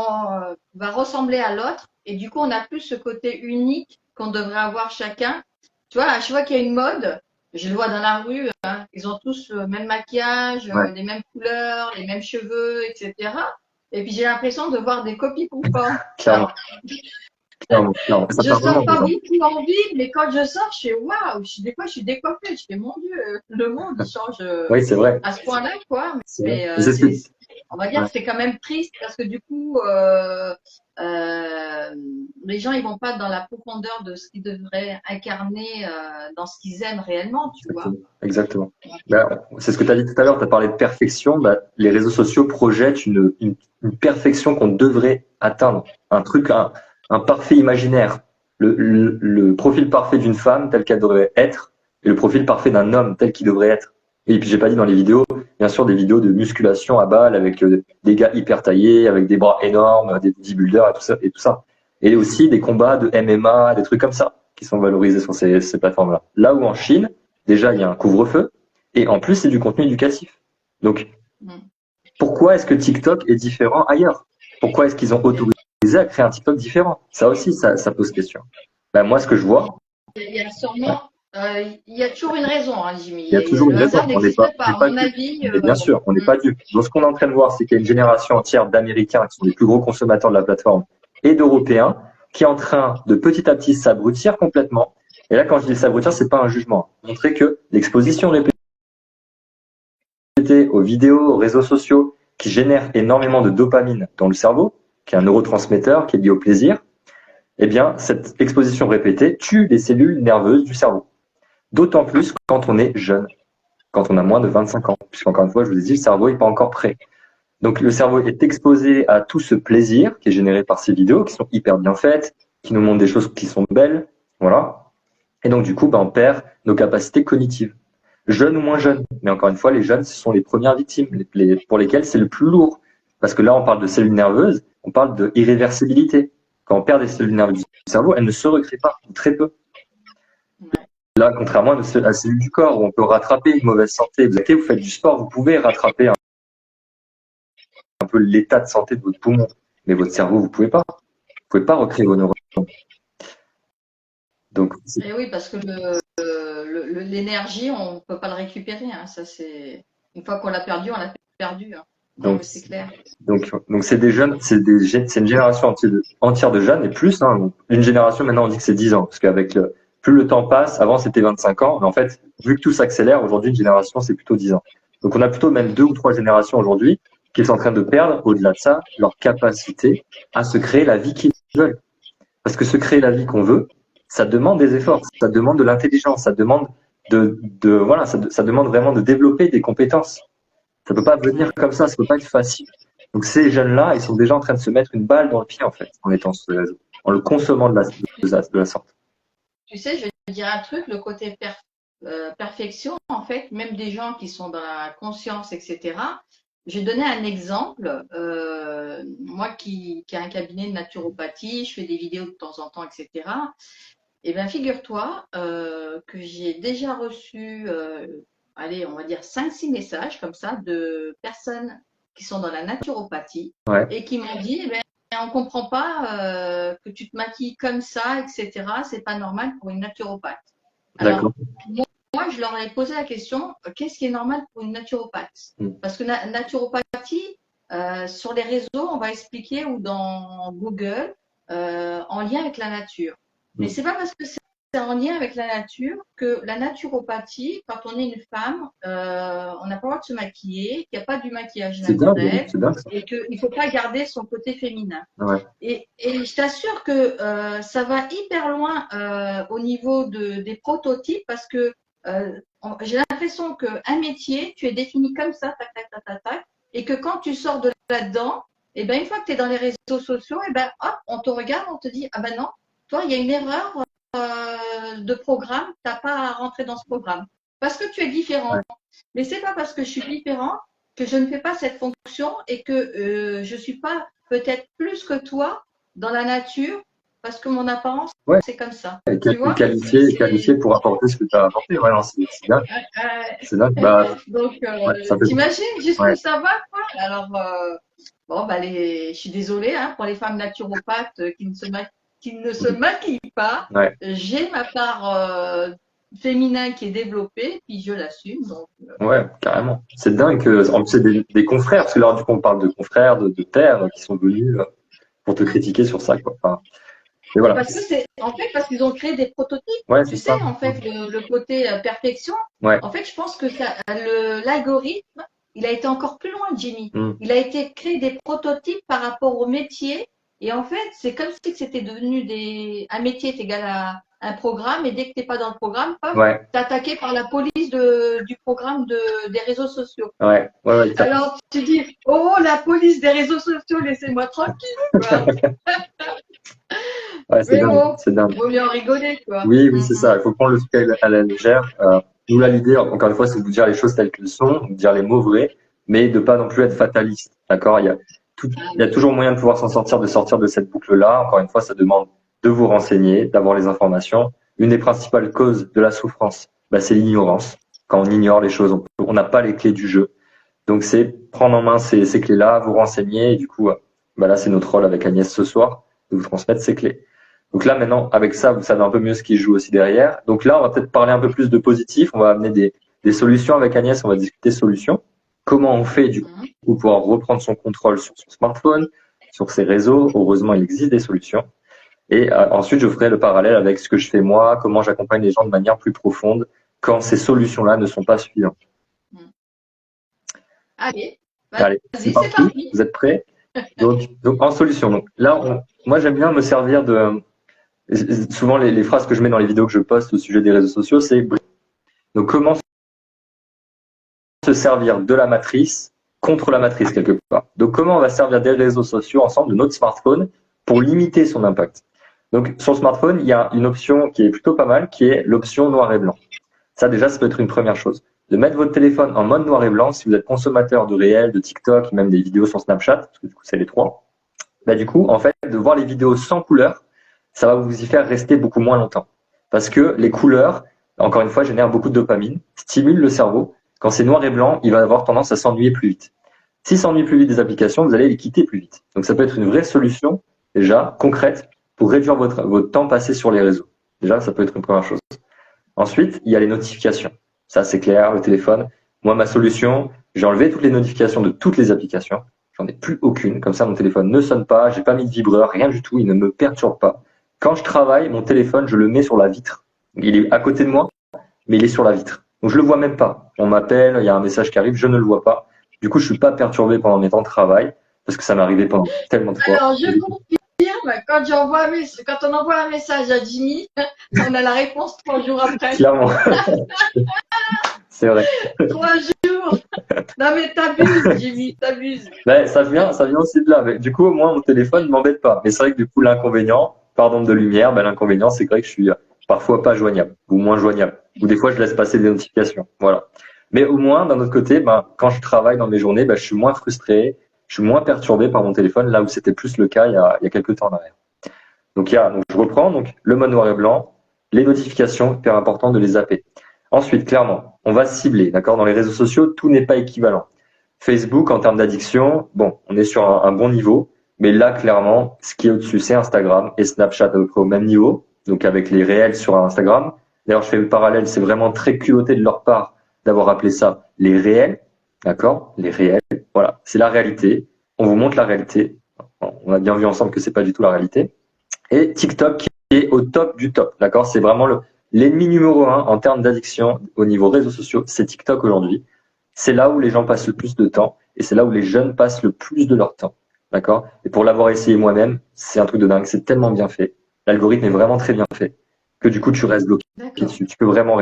va ressembler à l'autre et du coup, on n'a plus ce côté unique qu'on devrait avoir chacun. Tu vois, à chaque fois qu'il y a une mode, je le vois dans la rue, hein, ils ont tous le même maquillage, Ouais. les mêmes couleurs, les mêmes cheveux, etc. Et puis j'ai l'impression de voir des copies conformes. Clairement. Clairement. Ça Je part sors vraiment pas dedans. beaucoup en ville, mais quand je sors, je fais waouh. Des fois, je suis décoiffée. Je fais mon Dieu, le monde il change Oui, c'est vrai. à ce point-là, quoi. C'est vrai. Mais C'est ce que... on va dire ouais. que c'est quand même triste parce que du coup, les gens ils vont pas dans la profondeur de ce qu'ils devraient incarner dans ce qu'ils aiment réellement, tu vois. Exactement. Ben, c'est ce que tu as dit tout à l'heure, tu as parlé de perfection. Ben, les réseaux sociaux projettent une perfection qu'on devrait atteindre. Un truc, un parfait imaginaire. Le profil parfait d'une femme tel qu'elle devrait être et le profil parfait d'un homme tel qu'il devrait être. Et puis j'ai pas dit dans les vidéos, bien sûr des vidéos de musculation à balle avec des gars hyper taillés, avec des bras énormes, des bodybuilders et tout ça. Et tout ça. Et aussi des combats de MMA, des trucs comme ça qui sont valorisés sur ces plateformes-là. Là où en Chine, déjà, il y a un couvre-feu et en plus, c'est du contenu éducatif. Donc, pourquoi est-ce que TikTok est différent ailleurs? Pourquoi est-ce qu'ils ont autorisé à créer un TikTok différent? Ça aussi, ça pose question. Ben, moi, ce que je vois, Il y a sûrement, il y a toujours une raison, hein, Jimmy. il y a toujours une Le raison. hasard n'existe pas. On n'est À pas mon dupes. avis, Mais bien sûr, on n'est pas dupes. Donc, ce qu'on est en train de voir, c'est qu'il y a une génération entière d'Américains qui sont les plus gros consommateurs de la plateforme et d'Européens qui est en train de petit à petit s'abrutir complètement. Et là, quand je dis s'abrutir, c'est pas un jugement. Montrer que l'exposition aux vidéos, aux réseaux sociaux qui génèrent énormément de dopamine dans le cerveau, qui est un neurotransmetteur qui est lié au plaisir, eh bien, cette exposition répétée tue les cellules nerveuses du cerveau. D'autant plus quand on est jeune, quand on a moins de 25 ans, puisqu'encore une fois, je vous ai dit, le cerveau n'est pas encore prêt. Donc, le cerveau est exposé à tout ce plaisir qui est généré par ces vidéos, qui sont hyper bien faites, qui nous montrent des choses qui sont belles, voilà. Et donc, du coup, on perd nos capacités cognitives. Jeunes ou moins jeunes. Mais encore une fois, les jeunes, ce sont les premières victimes, pour lesquelles c'est le plus lourd. Parce que là, on parle de cellules nerveuses, on parle de irréversibilité. Quand on perd des cellules nerveuses du cerveau, elles ne se recréent pas, ou très peu. Là, contrairement à la cellule du corps, où on peut rattraper une mauvaise santé. Vous faites du sport, vous pouvez rattraper un peu l'état de santé de votre poumon. Mais votre cerveau, vous pouvez pas. Vous pouvez pas recréer vos neurones. Donc, et oui, parce que l'énergie, on ne peut pas le récupérer. Hein. Ça, c'est une fois qu'on l'a perdu, on l'a perdu. Hein. donc, c'est clair. Donc c'est des jeunes, c'est une génération entière de jeunes et plus. Hein, une génération maintenant on dit que c'est 10 ans parce qu'avec plus le temps passe, avant c'était 25 ans, mais en fait vu que tout s'accélère aujourd'hui une génération c'est plutôt 10 ans. Donc on a plutôt même 2 ou 3 générations aujourd'hui qui sont en train de perdre au-delà de ça leur capacité à se créer la vie qu'ils veulent. Parce que se créer la vie qu'on veut, ça demande des efforts, ça demande de l'intelligence, ça demande voilà, ça demande vraiment de développer des compétences. Ça peut pas venir comme ça peut pas être facile. Donc ces jeunes-là, ils sont déjà en train de se mettre une balle dans le pied en fait, en étant sur les réseaux, en le consommant de la sorte. Tu sais, je vais te dire un truc, le côté perfection, en fait, même des gens qui sont dans la conscience, etc. Je vais donner un exemple. Moi qui ai un cabinet de naturopathie, je fais des vidéos de temps en temps, etc. Eh bien, figure-toi que j'ai déjà reçu, allez, on va dire 5-6 messages comme ça de personnes qui sont dans la naturopathie Ouais. et qui m'ont dit, eh bien, on ne comprend pas que tu te maquilles comme ça, etc. C'est pas normal pour une naturopathe. Alors, moi, je leur ai posé la question, qu'est-ce qui est normal pour une naturopathe? Parce que naturopathie, sur les réseaux, on va expliquer ou dans Google en lien avec la nature. Mais c'est pas parce que c'est en lien avec la nature que la naturopathie, quand on est une femme, on n'a pas le droit de se maquiller, qu'il n'y a pas du maquillage naturel c'est dingue ça. et qu'il ne faut pas garder son côté féminin. Ouais. Et je t'assure que ça va hyper loin au niveau des prototypes parce que j'ai l'impression qu'un métier, tu es défini comme ça, tac, tac, tac, tac, tac, et que quand tu sors de là-dedans, et ben une fois que tu es dans les réseaux sociaux, et ben hop, on te regarde, on te dit ah ben non, toi il y a une erreur de programme, tu n'as pas à rentrer dans ce programme parce que tu es différent. Ouais. Mais c'est pas parce que je suis différent que je ne fais pas cette fonction et que je suis pas peut-être plus que toi dans la nature parce que mon apparence c'est comme ça. Et Tu vois, qualifié pour apporter ce que tu as apporté. Ouais, non, c'est dingue. C'est dingue. Bah, donc, ça fait... t'imagines jusqu'où ça va, quoi. Alors, bon, bah, je suis désolée hein, pour les femmes naturopathes qui ne se maquillent pas. Ouais. J'ai ma part féminin qui est développée, puis je l'assume. Donc, ouais, carrément. C'est dingue que, en plus, c'est des confrères, parce que là, du coup, on parle de confrères, de pairs qui sont venus pour te critiquer sur ça, quoi. Enfin, et voilà. Parce que parce qu'ils ont créé des prototypes. Ouais, Tu sais, ça. en fait, le côté perfection. Ouais. En fait, je pense que l'algorithme, il a été encore plus loin, Jimmy. Il a été créé des prototypes par rapport au métier. Et en fait, c'est comme si c'était devenu un métier est égal à un programme. Et dès que tu n'es pas dans le programme, tu es attaqué par la police du programme des réseaux sociaux. Ouais. Alors, tu dis, oh, la police des réseaux sociaux, laissez-moi tranquille, quoi. Ouais, c'est dingue. Bon, c'est dingue. Il vaut mieux en rigoler, quoi. Oui, c'est ça. Il faut prendre le truc à la légère. Nous, là, l'idée, encore une fois, c'est de vous dire les choses telles qu'elles sont, de dire les mots vrais, mais de pas non plus être fataliste. D'accord? Il y a toujours moyen de pouvoir s'en sortir, de sortir de cette boucle-là. Encore une fois, ça demande de vous renseigner, d'avoir les informations. Une des principales causes de la souffrance, c'est l'ignorance. Quand on ignore les choses, on n'a pas les clés du jeu. Donc, c'est prendre en main ces clés-là, vous renseigner. Et du coup, là, c'est notre rôle avec Agnès ce soir, de vous transmettre ces clés. Donc là, maintenant, avec ça, vous savez un peu mieux ce qui joue aussi derrière. Donc là, on va peut-être parler un peu plus de positif. On va amener des solutions avec Agnès. On va discuter solutions. Comment on fait, du coup, pour pouvoir reprendre son contrôle sur son smartphone, sur ses réseaux. Heureusement, il existe des solutions. Et ensuite, je ferai le parallèle avec ce que je fais moi, comment j'accompagne les gens de manière plus profonde quand ces solutions-là ne sont pas suffisantes. Allez, c'est parti. Vous êtes prêts? Donc, en solution. Donc là, moi, j'aime bien me servir de... Souvent, les phrases que je mets dans les vidéos que je poste au sujet des réseaux sociaux, c'est donc comment se servir de la matrice contre la matrice quelque part. Donc comment on va servir des réseaux sociaux ensemble, de notre smartphone, pour limiter son impact. Donc sur le smartphone, il y a une option qui est plutôt pas mal, qui est l'option noir et blanc. Ça déjà, ça peut être une première chose. De mettre votre téléphone en mode noir et blanc, si vous êtes consommateur de réel, de TikTok, même des vidéos sur Snapchat, parce que du coup c'est les trois. Du coup, en fait, de voir les vidéos sans couleur, ça va vous y faire rester beaucoup moins longtemps. Parce que les couleurs, encore une fois, génèrent beaucoup de dopamine, stimulent le cerveau. Quand c'est noir et blanc, il va avoir tendance à s'ennuyer plus vite. S'il s'ennuie plus vite des applications, vous allez les quitter plus vite. Donc ça peut être une vraie solution, déjà, concrète, pour réduire votre temps passé sur les réseaux. Déjà, ça peut être une première chose. Ensuite, il y a les notifications. Ça, c'est clair, le téléphone. Moi, ma solution, j'ai enlevé toutes les notifications de toutes les applications. J'en ai plus aucune. Comme ça, mon téléphone ne sonne pas, j'ai pas mis de vibreur, rien du tout, il ne me perturbe pas. Quand je travaille, mon téléphone, je le mets sur la vitre. Il est à côté de moi, mais il est sur la vitre. Donc, je le vois même pas. On m'appelle, il y a un message qui arrive, je ne le vois pas. Du coup, je suis pas perturbé pendant mes temps de travail, parce que ça m'est arrivé pendant tellement de fois. Alors, je confirme, quand on envoie un message à Jimmy, on a la réponse 3 jours après. Clairement. C'est vrai. 3 jours. Non, mais t'abuses, Jimmy, t'abuses. Ça vient aussi de là. Mais, du coup, moi, mon téléphone ne m'embête pas. Mais c'est vrai que du coup, l'inconvénient, par nombre de lumière, l'inconvénient, c'est vrai que je suis parfois pas joignable ou moins joignable. Ou des fois, je laisse passer des notifications. Voilà. Mais au moins, d'un autre côté, quand je travaille dans mes journées, je suis moins frustré, je suis moins perturbé par mon téléphone, là où c'était plus le cas il y a quelques temps en arrière. Donc, je reprends. Donc, le mode noir et blanc, les notifications, hyper important de les zapper. Ensuite, clairement, on va cibler. D'accord? Dans les réseaux sociaux, tout n'est pas équivalent. Facebook, en termes d'addiction, on est sur un bon niveau. Mais là, clairement, ce qui est au-dessus, c'est Instagram et Snapchat à peu près au même niveau. Donc, avec les réels sur Instagram. D'ailleurs, je fais le parallèle, c'est vraiment très culotté de leur part d'avoir appelé ça les réels. D'accord? Les réels. Voilà. C'est la réalité. on vous montre la réalité. On a bien vu ensemble que c'est pas du tout la réalité. Et TikTok qui est au top du top, d'accord? C'est vraiment l'ennemi numéro un en termes d'addiction au niveau réseaux sociaux, c'est TikTok aujourd'hui. C'est là où les gens passent le plus de temps et c'est là où les jeunes passent le plus de leur temps, d'accord? Et pour l'avoir essayé moi-même, c'est un truc de dingue, c'est tellement bien fait. L'algorithme est vraiment très bien fait que du coup tu restes bloqué dessus. Tu peux vraiment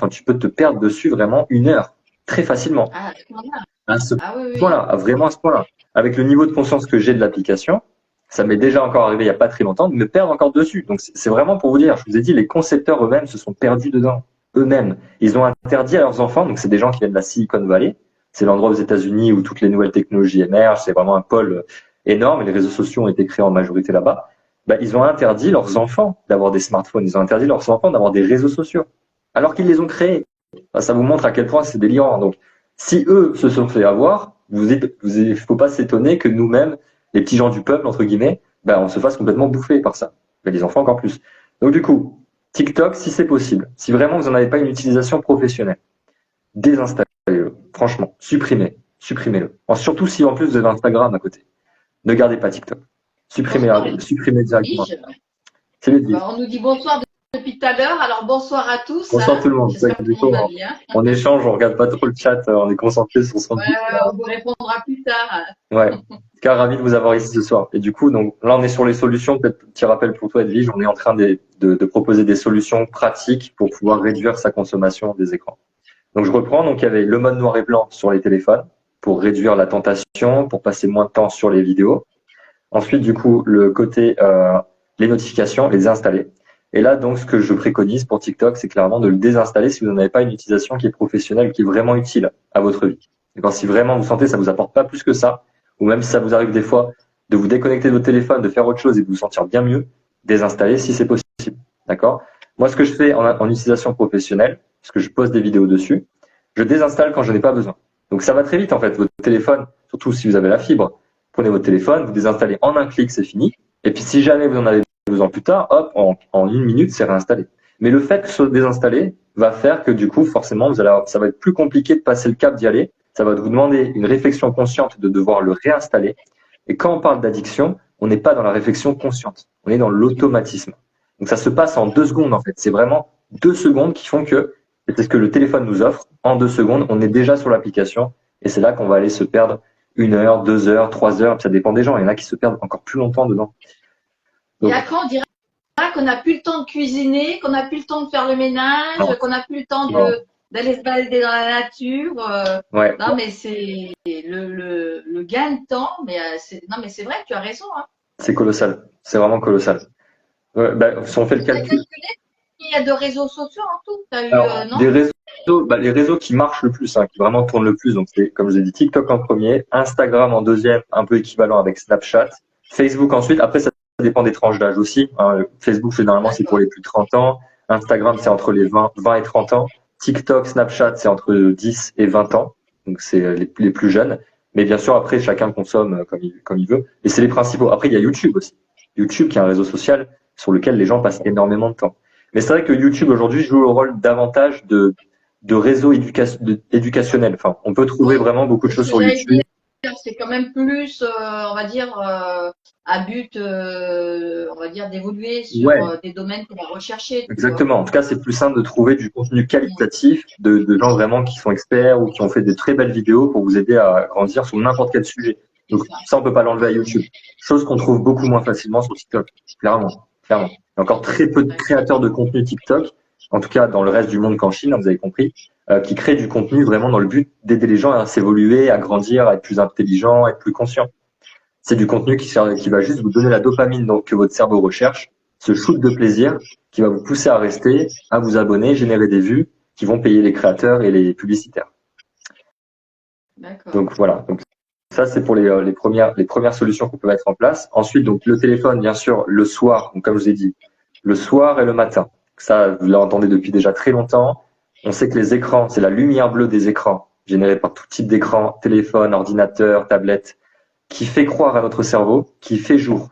tu peux te perdre dessus vraiment 1 heure très facilement. Ah, à ce point-là. À ce Ah oui, oui. point-là, vraiment à ce point-là. Avec le niveau de conscience que j'ai de l'application, ça m'est déjà encore arrivé il n'y a pas très longtemps de me perdre encore dessus. Donc c'est vraiment pour vous dire, je vous ai dit, les concepteurs eux-mêmes se sont perdus dedans, eux-mêmes. Ils ont interdit à leurs enfants, donc c'est des gens qui viennent de la Silicon Valley, c'est l'endroit aux États-Unis où toutes les nouvelles technologies émergent, c'est vraiment un pôle énorme et les réseaux sociaux ont été créés en majorité là-bas. Bah, ils ont interdit leurs enfants d'avoir des smartphones, ils ont interdit leurs enfants d'avoir des réseaux sociaux, alors qu'ils les ont créés. Bah, ça vous montre à quel point c'est délirant. Donc, si eux se sont fait avoir, faut pas s'étonner que nous-mêmes, les petits gens du peuple, entre guillemets, ben, on se fasse complètement bouffer par ça. Mais les enfants encore plus. Donc du coup, TikTok, si c'est possible, si vraiment vous n'en avez pas une utilisation professionnelle, désinstallez-le. Franchement, supprimez-le. Surtout si en plus vous avez Instagram à côté. Ne gardez pas TikTok. Supprimez directement. C'est les Bah, on nous dit bonsoir depuis tout à l'heure, alors bonsoir à tous. Bonsoir tout le monde. J'espère que tout le monde va bien. On échange, on regarde pas trop le chat, on est concentré sur son Ouais, on vous répondra plus tard. Ouais. En tout cas, ravi de vous avoir ici ce soir. Et du coup, donc là, on est sur les solutions. Peut-être petit rappel pour toi, Edwige, on est en train de proposer des solutions pratiques pour pouvoir réduire sa consommation des écrans. Donc, je reprends. Donc, il y avait le mode noir et blanc sur les téléphones pour réduire la tentation, pour passer moins de temps sur les vidéos. Ensuite, du coup, le côté les notifications, les désinstaller. Et là, donc, ce que je préconise pour TikTok, c'est clairement de le désinstaller si vous n'en avez pas une utilisation qui est professionnelle, qui est vraiment utile à votre vie. D'accord, si vraiment vous sentez que ça vous apporte pas plus que ça, ou même si ça vous arrive des fois de vous déconnecter de votre téléphone, de faire autre chose et de vous sentir bien mieux, désinstaller si c'est possible. D'accord? Moi, ce que je fais en utilisation professionnelle, parce que je poste des vidéos dessus, je désinstalle quand je n'ai pas besoin. Donc, ça va très vite, en fait. Votre téléphone, surtout si vous avez la fibre, prenez votre téléphone, vous désinstallez en un clic, c'est fini. Et puis, si jamais vous en avez besoin plus tard, hop, en 1 minute, c'est réinstallé. Mais le fait que ce soit désinstallé va faire que du coup, forcément, ça va être plus compliqué de passer le cap d'y aller. Ça va vous demander une réflexion consciente de devoir le réinstaller. Et quand on parle d'addiction, on n'est pas dans la réflexion consciente. On est dans l'automatisme. Donc ça se passe en 2 secondes en fait. C'est vraiment 2 secondes qui font que, c'est ce que le téléphone nous offre. En 2 secondes, on est déjà sur l'application. Et c'est là qu'on va aller se perdre 1 heure, 2 heures, 3 heures. Ça dépend des gens. Il y en a qui se perdent encore plus longtemps dedans. Donc, et après, on dira qu'on n'a plus le temps de cuisiner, qu'on n'a plus le temps de faire le ménage, qu'on n'a plus le temps d'aller se balader dans la nature. Ouais. Non, mais c'est le gain de temps. Mais non, mais c'est vrai, tu as raison. Hein. C'est colossal. C'est vraiment colossal. Si on fait le calcul. Il y a de réseaux sociaux en tout. T'as eu, alors, non les réseaux qui marchent le plus, qui vraiment tournent le plus, donc c'est, comme je l'ai dit, TikTok en premier, Instagram en deuxième, un peu équivalent avec Snapchat, Facebook ensuite. Après, ça dépend des tranches d'âge aussi. Facebook, généralement, c'est pour les plus de 30 ans. Instagram, c'est entre les 20 et 30 ans. TikTok, Snapchat, c'est entre 10 et 20 ans. Donc, c'est les plus jeunes. Mais bien sûr, après, chacun consomme comme il veut. Et c'est les principaux. Après, il y a YouTube aussi. YouTube, qui est un réseau social sur lequel les gens passent énormément de temps. Mais c'est vrai que YouTube, aujourd'hui, joue le rôle davantage de réseau éducationnel. Enfin, on peut trouver vraiment beaucoup de choses sur YouTube. C'est quand même plus, on va dire, à but, on va dire, d'évoluer sur des domaines qu'on va rechercher. Exactement. En tout cas, c'est plus simple de trouver du contenu qualitatif de gens vraiment qui sont experts ou qui ont fait des très belles vidéos pour vous aider à grandir sur n'importe quel sujet. Donc ça, on peut pas l'enlever à YouTube. Chose qu'on trouve beaucoup moins facilement sur TikTok. Clairement. Il y a encore très peu de créateurs de contenu TikTok, en tout cas dans le reste du monde qu'en Chine, vous avez compris, qui créent du contenu vraiment dans le but d'aider les gens à s'évoluer, à grandir, à être plus intelligents, à être plus conscients. C'est du contenu qui va juste vous donner la dopamine donc, que votre cerveau recherche, ce shoot de plaisir qui va vous pousser à rester, à vous abonner, générer des vues qui vont payer les créateurs et les publicitaires. Donc voilà. Donc, ça, c'est pour les premières solutions qu'on peut mettre en place. Ensuite, donc le téléphone, bien sûr, le soir, donc, comme je vous ai dit, le soir et le matin. Ça, vous l'entendez depuis déjà très longtemps. On sait que les écrans, c'est la lumière bleue des écrans, générée par tout type d'écran, téléphone, ordinateur, tablette, qui fait croire à notre cerveau qu'il fait jour.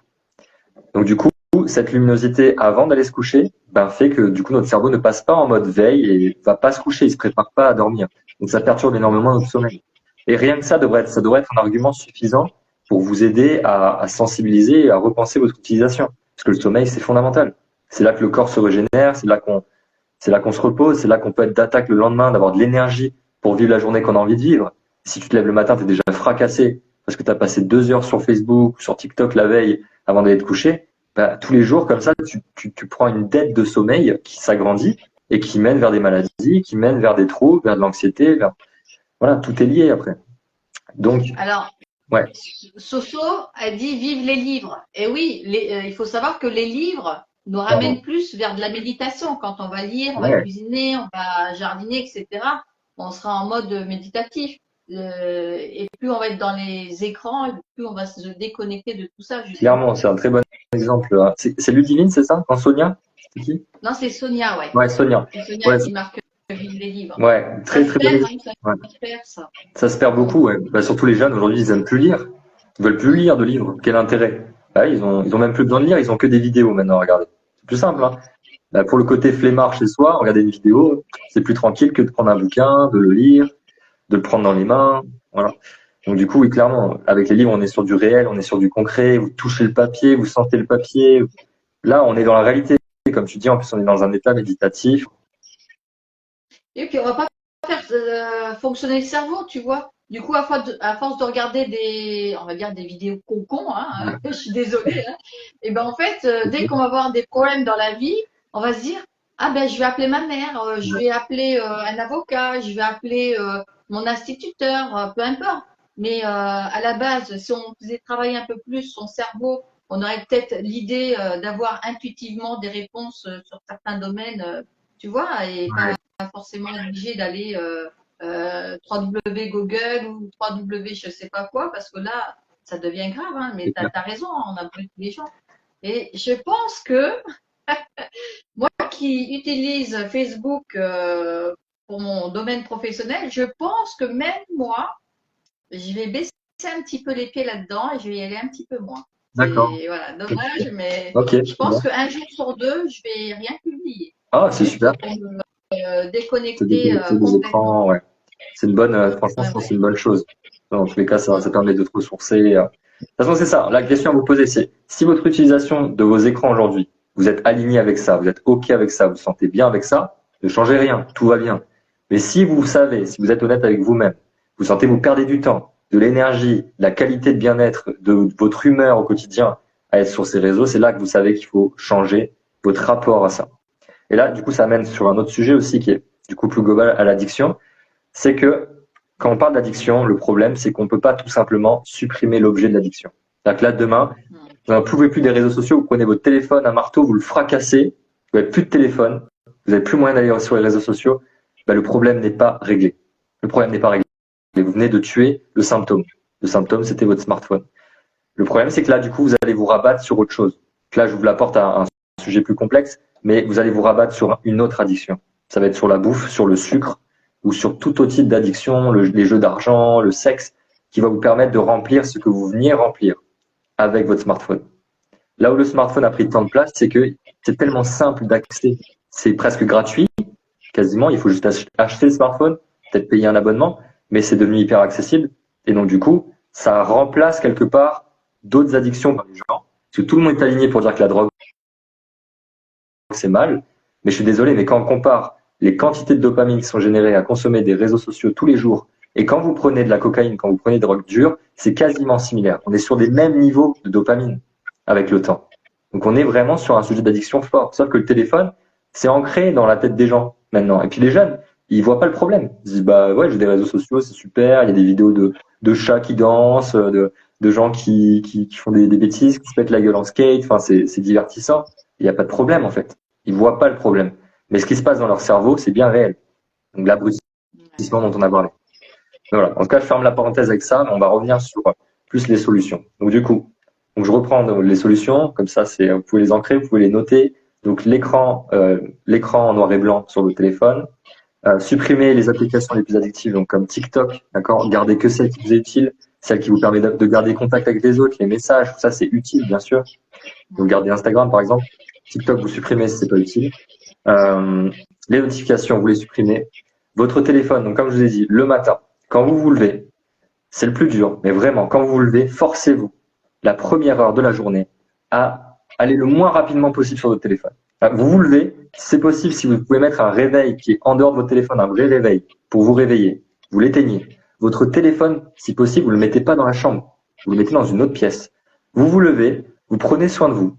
Donc du coup, cette luminosité avant d'aller se coucher, fait que du coup notre cerveau ne passe pas en mode veille et va pas se coucher, il se prépare pas à dormir. Donc ça perturbe énormément notre sommeil. Et rien que ça devrait être un argument suffisant pour vous aider à sensibiliser et à repenser votre utilisation. Parce que le sommeil, c'est fondamental. C'est là que le corps se régénère, c'est là qu'on se repose, c'est là qu'on peut être d'attaque le lendemain, d'avoir de l'énergie pour vivre la journée qu'on a envie de vivre. Si tu te lèves le matin, tu es déjà fracassé parce que tu as passé 2 heures sur Facebook, sur TikTok la veille avant d'aller te coucher, bah, tous les jours, comme ça, tu prends une dette de sommeil qui s'agrandit et qui mène vers des maladies, qui mène vers des troubles, vers de l'anxiété, voilà, tout est lié après. Donc, Alors, ouais. Soso a dit vive les livres. Et oui, il faut savoir que les livres nous ramènent plus vers de la méditation. Quand on va lire, on va cuisiner, on va jardiner, etc. On sera en mode méditatif. Et plus on va être dans les écrans, et plus on va se déconnecter de tout ça. Justement. Clairement, c'est un très bon exemple. C'est Ludivine, c'est ça? En Sonia? C'est qui? Non, c'est Sonia, ouais. Ouais, Sonia. C'est Sonia qui marque vive les livres. Ouais, très très bon exemple. Ça se perd beaucoup, ouais. Bah, surtout les jeunes aujourd'hui, ils aiment plus lire. Ils veulent plus lire de livres. Quel intérêt? Bah, ils ont même plus besoin de lire. Ils ont que des vidéos maintenant à regarder. C'est plus simple, hein. Bah, pour le côté flemmard chez soi, regarder une vidéo, c'est plus tranquille que de prendre un bouquin, de le lire, de le prendre dans les mains. Voilà. Donc du coup, oui, clairement, avec les livres, on est sur du réel, on est sur du concret. Vous touchez le papier, vous sentez le papier. Là, on est dans la réalité. Comme tu dis, en plus, on est dans un état méditatif. Et puis, on va pas faire fonctionner le cerveau, tu vois. Du coup, à force de regarder on va dire des vidéos concons, hein, je suis désolée, hein, et ben en fait, dès qu'on va avoir des problèmes dans la vie, on va se dire, ah ben je vais appeler ma mère, je vais appeler un avocat, je vais appeler mon instituteur, peu importe. Mais à la base, si on faisait travailler un peu plus son cerveau, on aurait peut-être l'idée d'avoir intuitivement des réponses sur certains domaines, tu vois, et pas forcément obligé d'aller 3W Google ou 3W je sais pas quoi, parce que là, ça devient grave, hein, mais tu as raison, on a brûlé les gens. Et je pense que moi qui utilise Facebook pour mon domaine professionnel, je pense que même moi, je vais baisser un petit peu les pieds là-dedans et je vais y aller un petit peu moins. D'accord. Voilà, dommage, mais okay, je pense qu'un jour sur deux, je vais rien publier. Ah, c'est super. Déconnecter des écrans, ouais. C'est une bonne, franchement, c'est une bonne chose. Dans tous les cas, ça permet de te ressourcer. De toute façon, c'est ça. La question à vous poser, c'est si votre utilisation de vos écrans aujourd'hui, vous êtes aligné avec ça, vous êtes OK avec ça, vous vous sentez bien avec ça, ne changez rien, tout va bien. Mais si vous savez, si vous êtes honnête avec vous-même, vous sentez vous perdez du temps, de l'énergie, de la qualité de bien-être, de votre humeur au quotidien à être sur ces réseaux, c'est là que vous savez qu'il faut changer votre rapport à ça. Et là, du coup, ça mène sur un autre sujet aussi qui est du coup plus global à l'addiction. C'est que quand on parle d'addiction, le problème, c'est qu'on ne peut pas tout simplement supprimer l'objet de l'addiction. C'est-à-dire que là, demain, vous n'en pouvez plus des réseaux sociaux, vous prenez votre téléphone, un marteau, vous le fracassez, vous n'avez plus de téléphone, vous n'avez plus moyen d'aller sur les réseaux sociaux, ben, le problème n'est pas réglé. Le problème n'est pas réglé. Vous venez de tuer le symptôme. Le symptôme, c'était votre smartphone. Le problème, c'est que là, du coup, vous allez vous rabattre sur autre chose. Là, je vous la porte à un sujet plus complexe, mais vous allez vous rabattre sur une autre addiction. Ça va être sur la bouffe, sur le sucre, ou sur tout autre type d'addiction, les jeux d'argent, le sexe, qui va vous permettre de remplir ce que vous veniez remplir avec votre smartphone. Là où le smartphone a pris tant de place, c'est que c'est tellement simple d'accès, c'est presque gratuit, quasiment, il faut juste acheter le smartphone, peut-être payer un abonnement, mais c'est devenu hyper accessible. Et donc du coup, ça remplace quelque part d'autres addictions par les gens, parce que tout le monde est aligné pour dire que la drogue, c'est mal, mais je suis désolé, mais quand on compare les quantités de dopamine qui sont générées à consommer des réseaux sociaux tous les jours, et quand vous prenez de la cocaïne, quand vous prenez des drogues dures, c'est quasiment similaire. On est sur des mêmes niveaux de dopamine avec le temps. Donc on est vraiment sur un sujet d'addiction fort. Sauf que le téléphone, c'est ancré dans la tête des gens maintenant. Et puis les jeunes, ils voient pas le problème. Ils se disent, bah ouais, j'ai des réseaux sociaux, c'est super, il y a des vidéos de chats qui dansent, de gens qui font des bêtises, qui se pètent la gueule en skate, enfin c'est divertissant. Il n'y a pas de problème en fait. Ils voient pas le problème. Mais ce qui se passe dans leur cerveau, c'est bien réel. Donc l'abrutissement dont on a parlé. Donc, voilà. En tout cas, je ferme la parenthèse avec ça, mais on va revenir sur plus les solutions. Donc du coup, je reprends les solutions, comme ça, vous pouvez les ancrer, vous pouvez les noter. Donc l'écran en noir et blanc sur le téléphone, supprimer les applications les plus addictives, donc comme TikTok, d'accord, gardez que celles qui vous est utile, celles qui vous permettent de garder contact avec les autres, les messages, tout ça c'est utile bien sûr. Donc gardez Instagram par exemple, TikTok vous supprimez si c'est pas utile. Les notifications vous les supprimez. Votre téléphone, donc comme je vous ai dit, le matin, quand vous vous levez, C'est le plus dur, mais vraiment, quand vous vous levez, forcez-vous, la première heure de la journée, à aller le moins rapidement possible sur votre téléphone. Vous vous levez, si c'est possible, si vous pouvez mettre un réveil qui est en dehors de votre téléphone, un vrai réveil, pour vous réveiller, vous l'éteignez. Votre téléphone, si possible, vous le mettez pas dans la chambre, vous le mettez dans une autre pièce. Vous vous levez, vous prenez soin de vous,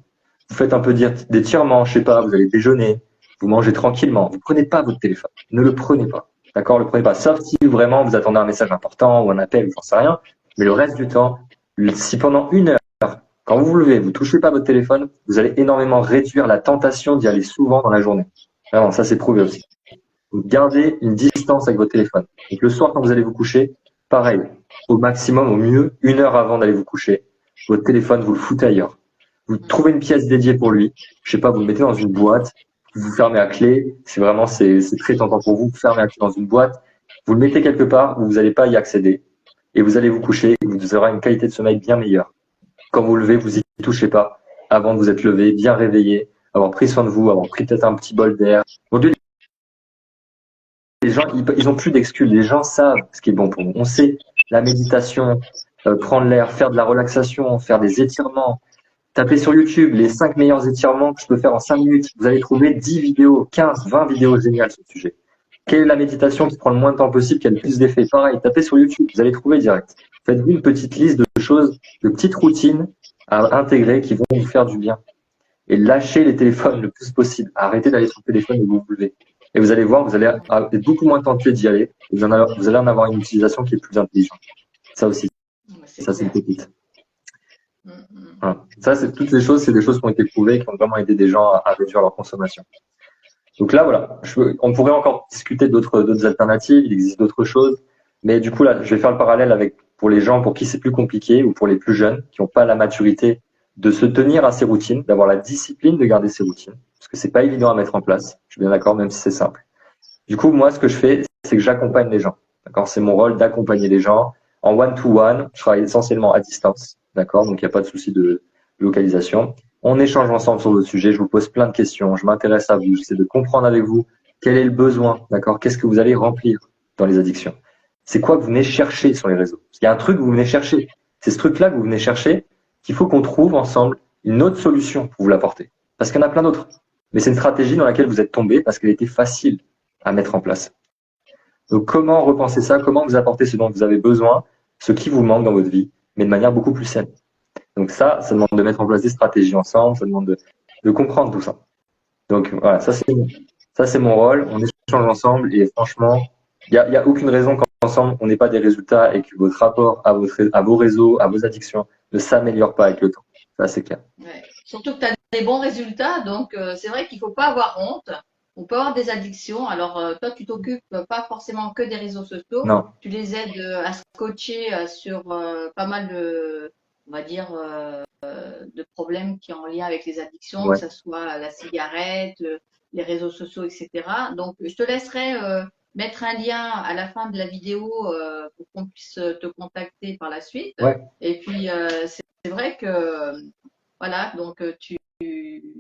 vous faites un peu d'étirement, je sais pas, vous allez déjeuner, vous mangez tranquillement, vous prenez pas votre téléphone, ne le prenez pas. D'accord, le prenez pas, sauf si vraiment vous attendez un message important ou un appel, j'en sais rien. Mais le reste du temps, si pendant une heure, quand vous vous levez, vous touchez pas votre téléphone, vous allez énormément réduire la tentation d'y aller souvent dans la journée. Vraiment, ça c'est prouvé aussi. Donc, gardez une distance avec votre téléphone. Donc le soir, quand vous allez vous coucher, pareil, au maximum, au mieux, une heure avant d'aller vous coucher, votre téléphone, vous le foutez ailleurs. Vous trouvez une pièce dédiée pour lui. Je sais pas, vous le mettez dans une boîte, vous fermez à clé. C'est vraiment, c'est très tentant pour vous. Vous fermez à clé dans une boîte. Vous le mettez quelque part où vous n'allez pas y accéder. Et vous allez vous coucher et vous aurez une qualité de sommeil bien meilleure. Quand vous vous levez, vous y touchez pas. Avant de vous être levé, bien réveillé, avoir pris soin de vous, avoir pris peut-être un petit bol d'air. Aujourd'hui, les gens, ils ont plus d'excuses. Les gens savent ce qui est bon pour nous. On sait la méditation, prendre l'air, faire de la relaxation, faire des étirements. Tapez sur YouTube les 5 meilleurs étirements que je peux faire en 5 minutes. Vous allez trouver 10 vidéos, 15, 20 vidéos géniales sur le sujet. Quelle est la méditation qui prend le moins de temps possible, qui a le plus d'effet? Pareil, tapez sur YouTube, vous allez trouver direct. Faites-vous une petite liste de choses, de petites routines à intégrer qui vont vous faire du bien. Et lâchez les téléphones le plus possible. Arrêtez d'aller sur le téléphone et vous vous levez. Et vous allez voir, vous allez être beaucoup moins tenté d'y aller. Et vous allez en avoir une utilisation qui est plus intelligente. Ça aussi, ça c'est une pépite. Voilà. Ça, c'est toutes les choses, c'est des choses qui ont été prouvées, qui ont vraiment aidé des gens à réduire leur consommation. Donc là, voilà, on pourrait encore discuter d'autres alternatives, il existe d'autres choses, mais du coup là, je vais faire le parallèle avec pour les gens pour qui c'est plus compliqué ou pour les plus jeunes qui n'ont pas la maturité de se tenir à ces routines, d'avoir la discipline de garder ces routines, parce que c'est pas évident à mettre en place. Je suis bien d'accord, même si c'est simple. Du coup, moi, ce que je fais, c'est que j'accompagne les gens. D'accord, c'est mon rôle d'accompagner les gens en one-to-one. Je travaille essentiellement à distance. D'accord, donc il n'y a pas de souci de localisation. On échange ensemble sur le sujet. Je vous pose plein de questions. Je m'intéresse à vous. J'essaie de comprendre avec vous quel est le besoin. D'accord, qu'est-ce que vous allez remplir dans les addictions. C'est quoi que vous venez chercher sur les réseaux. Il y a un truc que vous venez chercher. C'est ce truc-là que vous venez chercher qu'il faut qu'on trouve ensemble une autre solution pour vous l'apporter. Parce qu'il y en a plein d'autres. Mais c'est une stratégie dans laquelle vous êtes tombé parce qu'elle était facile à mettre en place. Donc, comment repenser ça? Comment vous apporter ce dont vous avez besoin, ce qui vous manque dans votre vie, mais de manière beaucoup plus saine. Donc ça demande de mettre en place des stratégies ensemble, ça demande de comprendre tout ça. Donc voilà, ça c'est mon rôle. On échange ensemble et franchement, il y a aucune raison qu'ensemble on n'ait pas des résultats et que votre rapport à vos réseaux, à vos addictions ne s'améliore pas avec le temps. Ça c'est clair. Ouais. Surtout que tu as des bons résultats, donc c'est vrai qu'il ne faut pas avoir honte. On peut avoir des addictions. Alors, toi, tu t'occupes pas forcément que des réseaux sociaux. Non. Tu les aides à se coacher sur pas mal de, on va dire, de problèmes qui sont en lien avec les addictions, Ouais. que ce soit la cigarette, les réseaux sociaux, etc. Donc, je te laisserai mettre un lien à la fin de la vidéo pour qu'on puisse te contacter par la suite. Ouais. Et puis, c'est vrai que, voilà, donc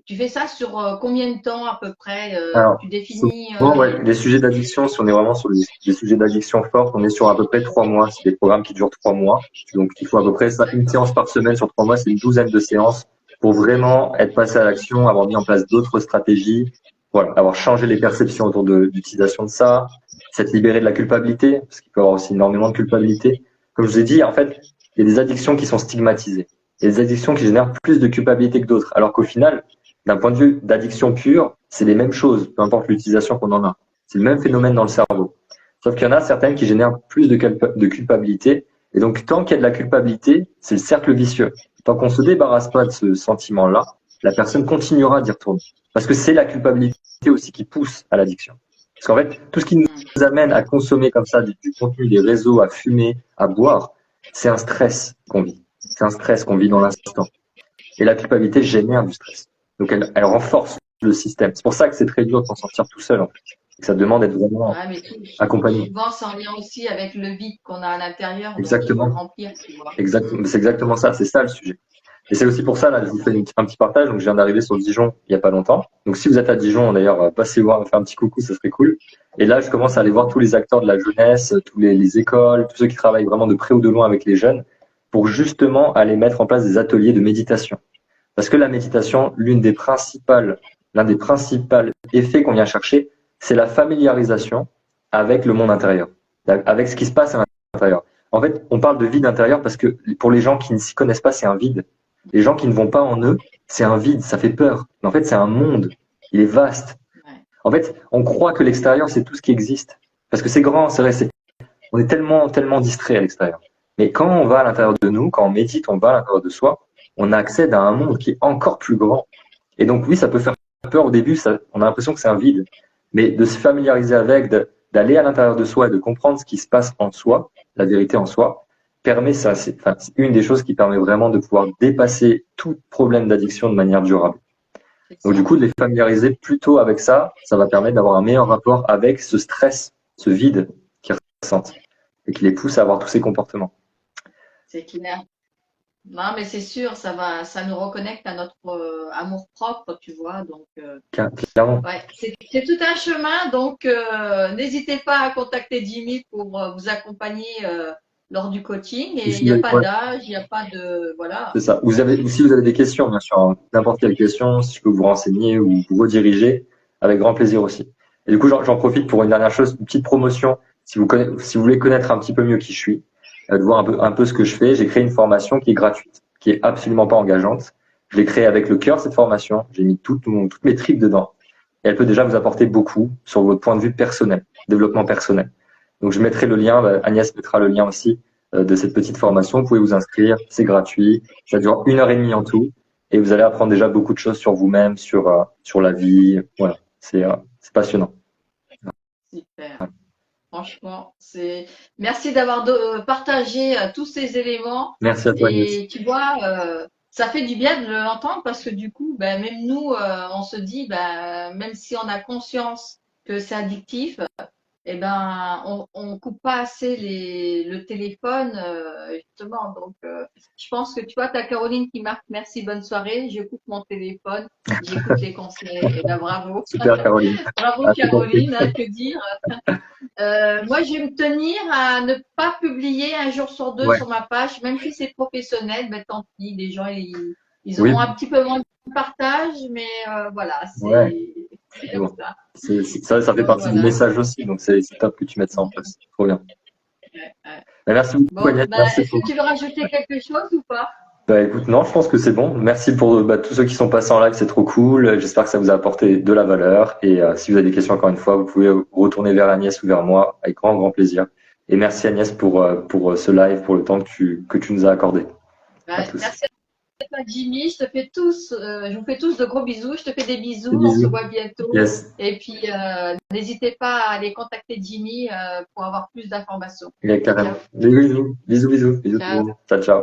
tu fais ça sur combien de temps à peu près Alors, tu définis ouais, les sujets d'addiction, si on est vraiment sur des sujets d'addiction fortes, on est sur à peu près 3 mois. C'est des programmes qui durent 3 mois. Donc, il faut à peu près ça, une séance par semaine sur 3 mois, c'est une douzaine de séances pour vraiment être passé à l'action, avoir mis en place d'autres stratégies, voilà, avoir changé les perceptions autour de l'utilisation de ça, s'être libéré de la culpabilité, parce qu'il peut y avoir aussi énormément de culpabilité. Comme je vous ai dit, en fait, il y a des addictions qui sont stigmatisées. Il y a des addictions qui génèrent plus de culpabilité que d'autres. Alors qu'au final, d'un point de vue d'addiction pure, c'est les mêmes choses, peu importe l'utilisation qu'on en a. C'est le même phénomène dans le cerveau. Sauf qu'il y en a certaines qui génèrent plus de culpabilité. Et donc, tant qu'il y a de la culpabilité, c'est le cercle vicieux. Tant qu'on se débarrasse pas de ce sentiment-là, la personne continuera d'y retourner. Parce que c'est la culpabilité aussi qui pousse à l'addiction. Parce qu'en fait, tout ce qui nous amène à consommer comme ça du contenu, des réseaux, à fumer, à boire, c'est un stress qu'on vit. C'est un stress qu'on vit dans l'instant. Et la culpabilité génère du stress. Donc, elle renforce le système. C'est pour ça que c'est très dur de s'en sortir tout seul, en fait. Et que ça demande d'être vraiment accompagné. Souvent, c'est en lien aussi avec le vide qu'on a à l'intérieur. Exactement. Donc il faut le remplir, tu vois. Exactement. C'est exactement ça. C'est ça le sujet. Et c'est aussi pour ça, là, je vous fais un petit partage. Donc, je viens d'arriver sur Dijon il n'y a pas longtemps. Donc, si vous êtes à Dijon, d'ailleurs, passez voir, faire un petit coucou, ça serait cool. Et là, je commence à aller voir tous les acteurs de la jeunesse, tous les écoles, tous ceux qui travaillent vraiment de près ou de loin avec les jeunes, pour justement aller mettre en place des ateliers de méditation. Parce que la méditation, l'un des principaux effets qu'on vient chercher, c'est la familiarisation avec le monde intérieur, avec ce qui se passe à l'intérieur. En fait, on parle de vide intérieur parce que pour les gens qui ne s'y connaissent pas, c'est un vide. Les gens qui ne vont pas en eux, c'est un vide, ça fait peur. Mais en fait, c'est un monde. Il est vaste. En fait, on croit que l'extérieur, c'est tout ce qui existe. Parce que c'est grand, c'est vrai, on est tellement, tellement distrait à l'extérieur. Mais quand on va à l'intérieur de nous, quand on médite, on va à l'intérieur de soi, on accède à un monde qui est encore plus grand. Et donc, oui, ça peut faire peur au début, on a l'impression que c'est un vide. Mais de se familiariser avec, d'aller à l'intérieur de soi et de comprendre ce qui se passe en soi, la vérité en soi, permet ça. C'est une des choses qui permet vraiment de pouvoir dépasser tout problème d'addiction de manière durable. Donc, du coup, de les familiariser plutôt avec ça, ça va permettre d'avoir un meilleur rapport avec ce stress, ce vide qu'ils ressentent et qui les pousse à avoir tous ces comportements. C'est clair. Non, mais c'est sûr, ça nous reconnecte à notre amour propre, tu vois. Donc, Clairement. ouais, c'est tout un chemin. Donc, n'hésitez pas à contacter Jimmy pour vous accompagner lors du coaching. Et il n'y a pas d'âge, il n'y a pas de, voilà. C'est ça. Si vous avez des questions, bien sûr, hein, n'importe quelle question, si je peux vous renseigner ou vous rediriger, avec grand plaisir aussi. Et du coup, j'en profite pour une dernière chose, une petite promotion. Si vous voulez connaître un petit peu mieux qui je suis, de voir un peu ce que je fais, j'ai créé une formation qui est gratuite, qui est absolument pas engageante. Je l'ai créée avec le cœur, cette formation. J'ai mis toutes mes tripes dedans. Et elle peut déjà vous apporter beaucoup sur votre point de vue personnel, développement personnel. Donc, je mettrai le lien, Agnès mettra le lien aussi de cette petite formation. Vous pouvez vous inscrire, c'est gratuit. Ça dure 1 heure et demie en tout. Et vous allez apprendre déjà beaucoup de choses sur vous-même, sur la vie. Voilà, c'est passionnant. Super. Franchement, merci d'avoir partagé tous ces éléments. Merci à toi, Agnès. Et tu vois, ça fait du bien de l'entendre parce que du coup, ben, même nous, on se dit, ben, même si on a conscience que c'est addictif, eh ben, on coupe pas assez le téléphone, justement. Donc, je pense que tu vois, t'as Caroline qui marque merci, bonne soirée. Je coupe mon téléphone, j'écoute les conseils. Eh ben, bravo. Super, Caroline. Bravo, Caroline, hein, que dire. Moi, je vais me tenir à ne pas publier un jour sur deux sur ma page, même si c'est professionnel. Ben, tant pis, les gens, ils auront un petit peu moins de partage, mais voilà, c'est comme ça. Ça fait partie du message aussi, donc c'est top que tu mettes ça en place. Trop bien. Merci beaucoup, Agnès. Est-ce que tu veux rajouter quelque chose ou pas? Écoute, non, je pense que c'est bon. Merci pour tous ceux qui sont passés en live, c'est trop cool. J'espère que ça vous a apporté de la valeur. Et si vous avez des questions, encore une fois, vous pouvez retourner vers Agnès ou vers moi avec grand, grand plaisir. Et merci Agnès pour ce live, pour le temps que tu nous as accordé. Merci à toi, Jimmy. Je vous fais tous de gros bisous. Je te fais des bisous. On se voit bientôt. Yes. Et puis, n'hésitez pas à aller contacter Jimmy pour avoir plus d'informations. Carrément. Bisous. Bisous tout le monde. Ciao, ciao.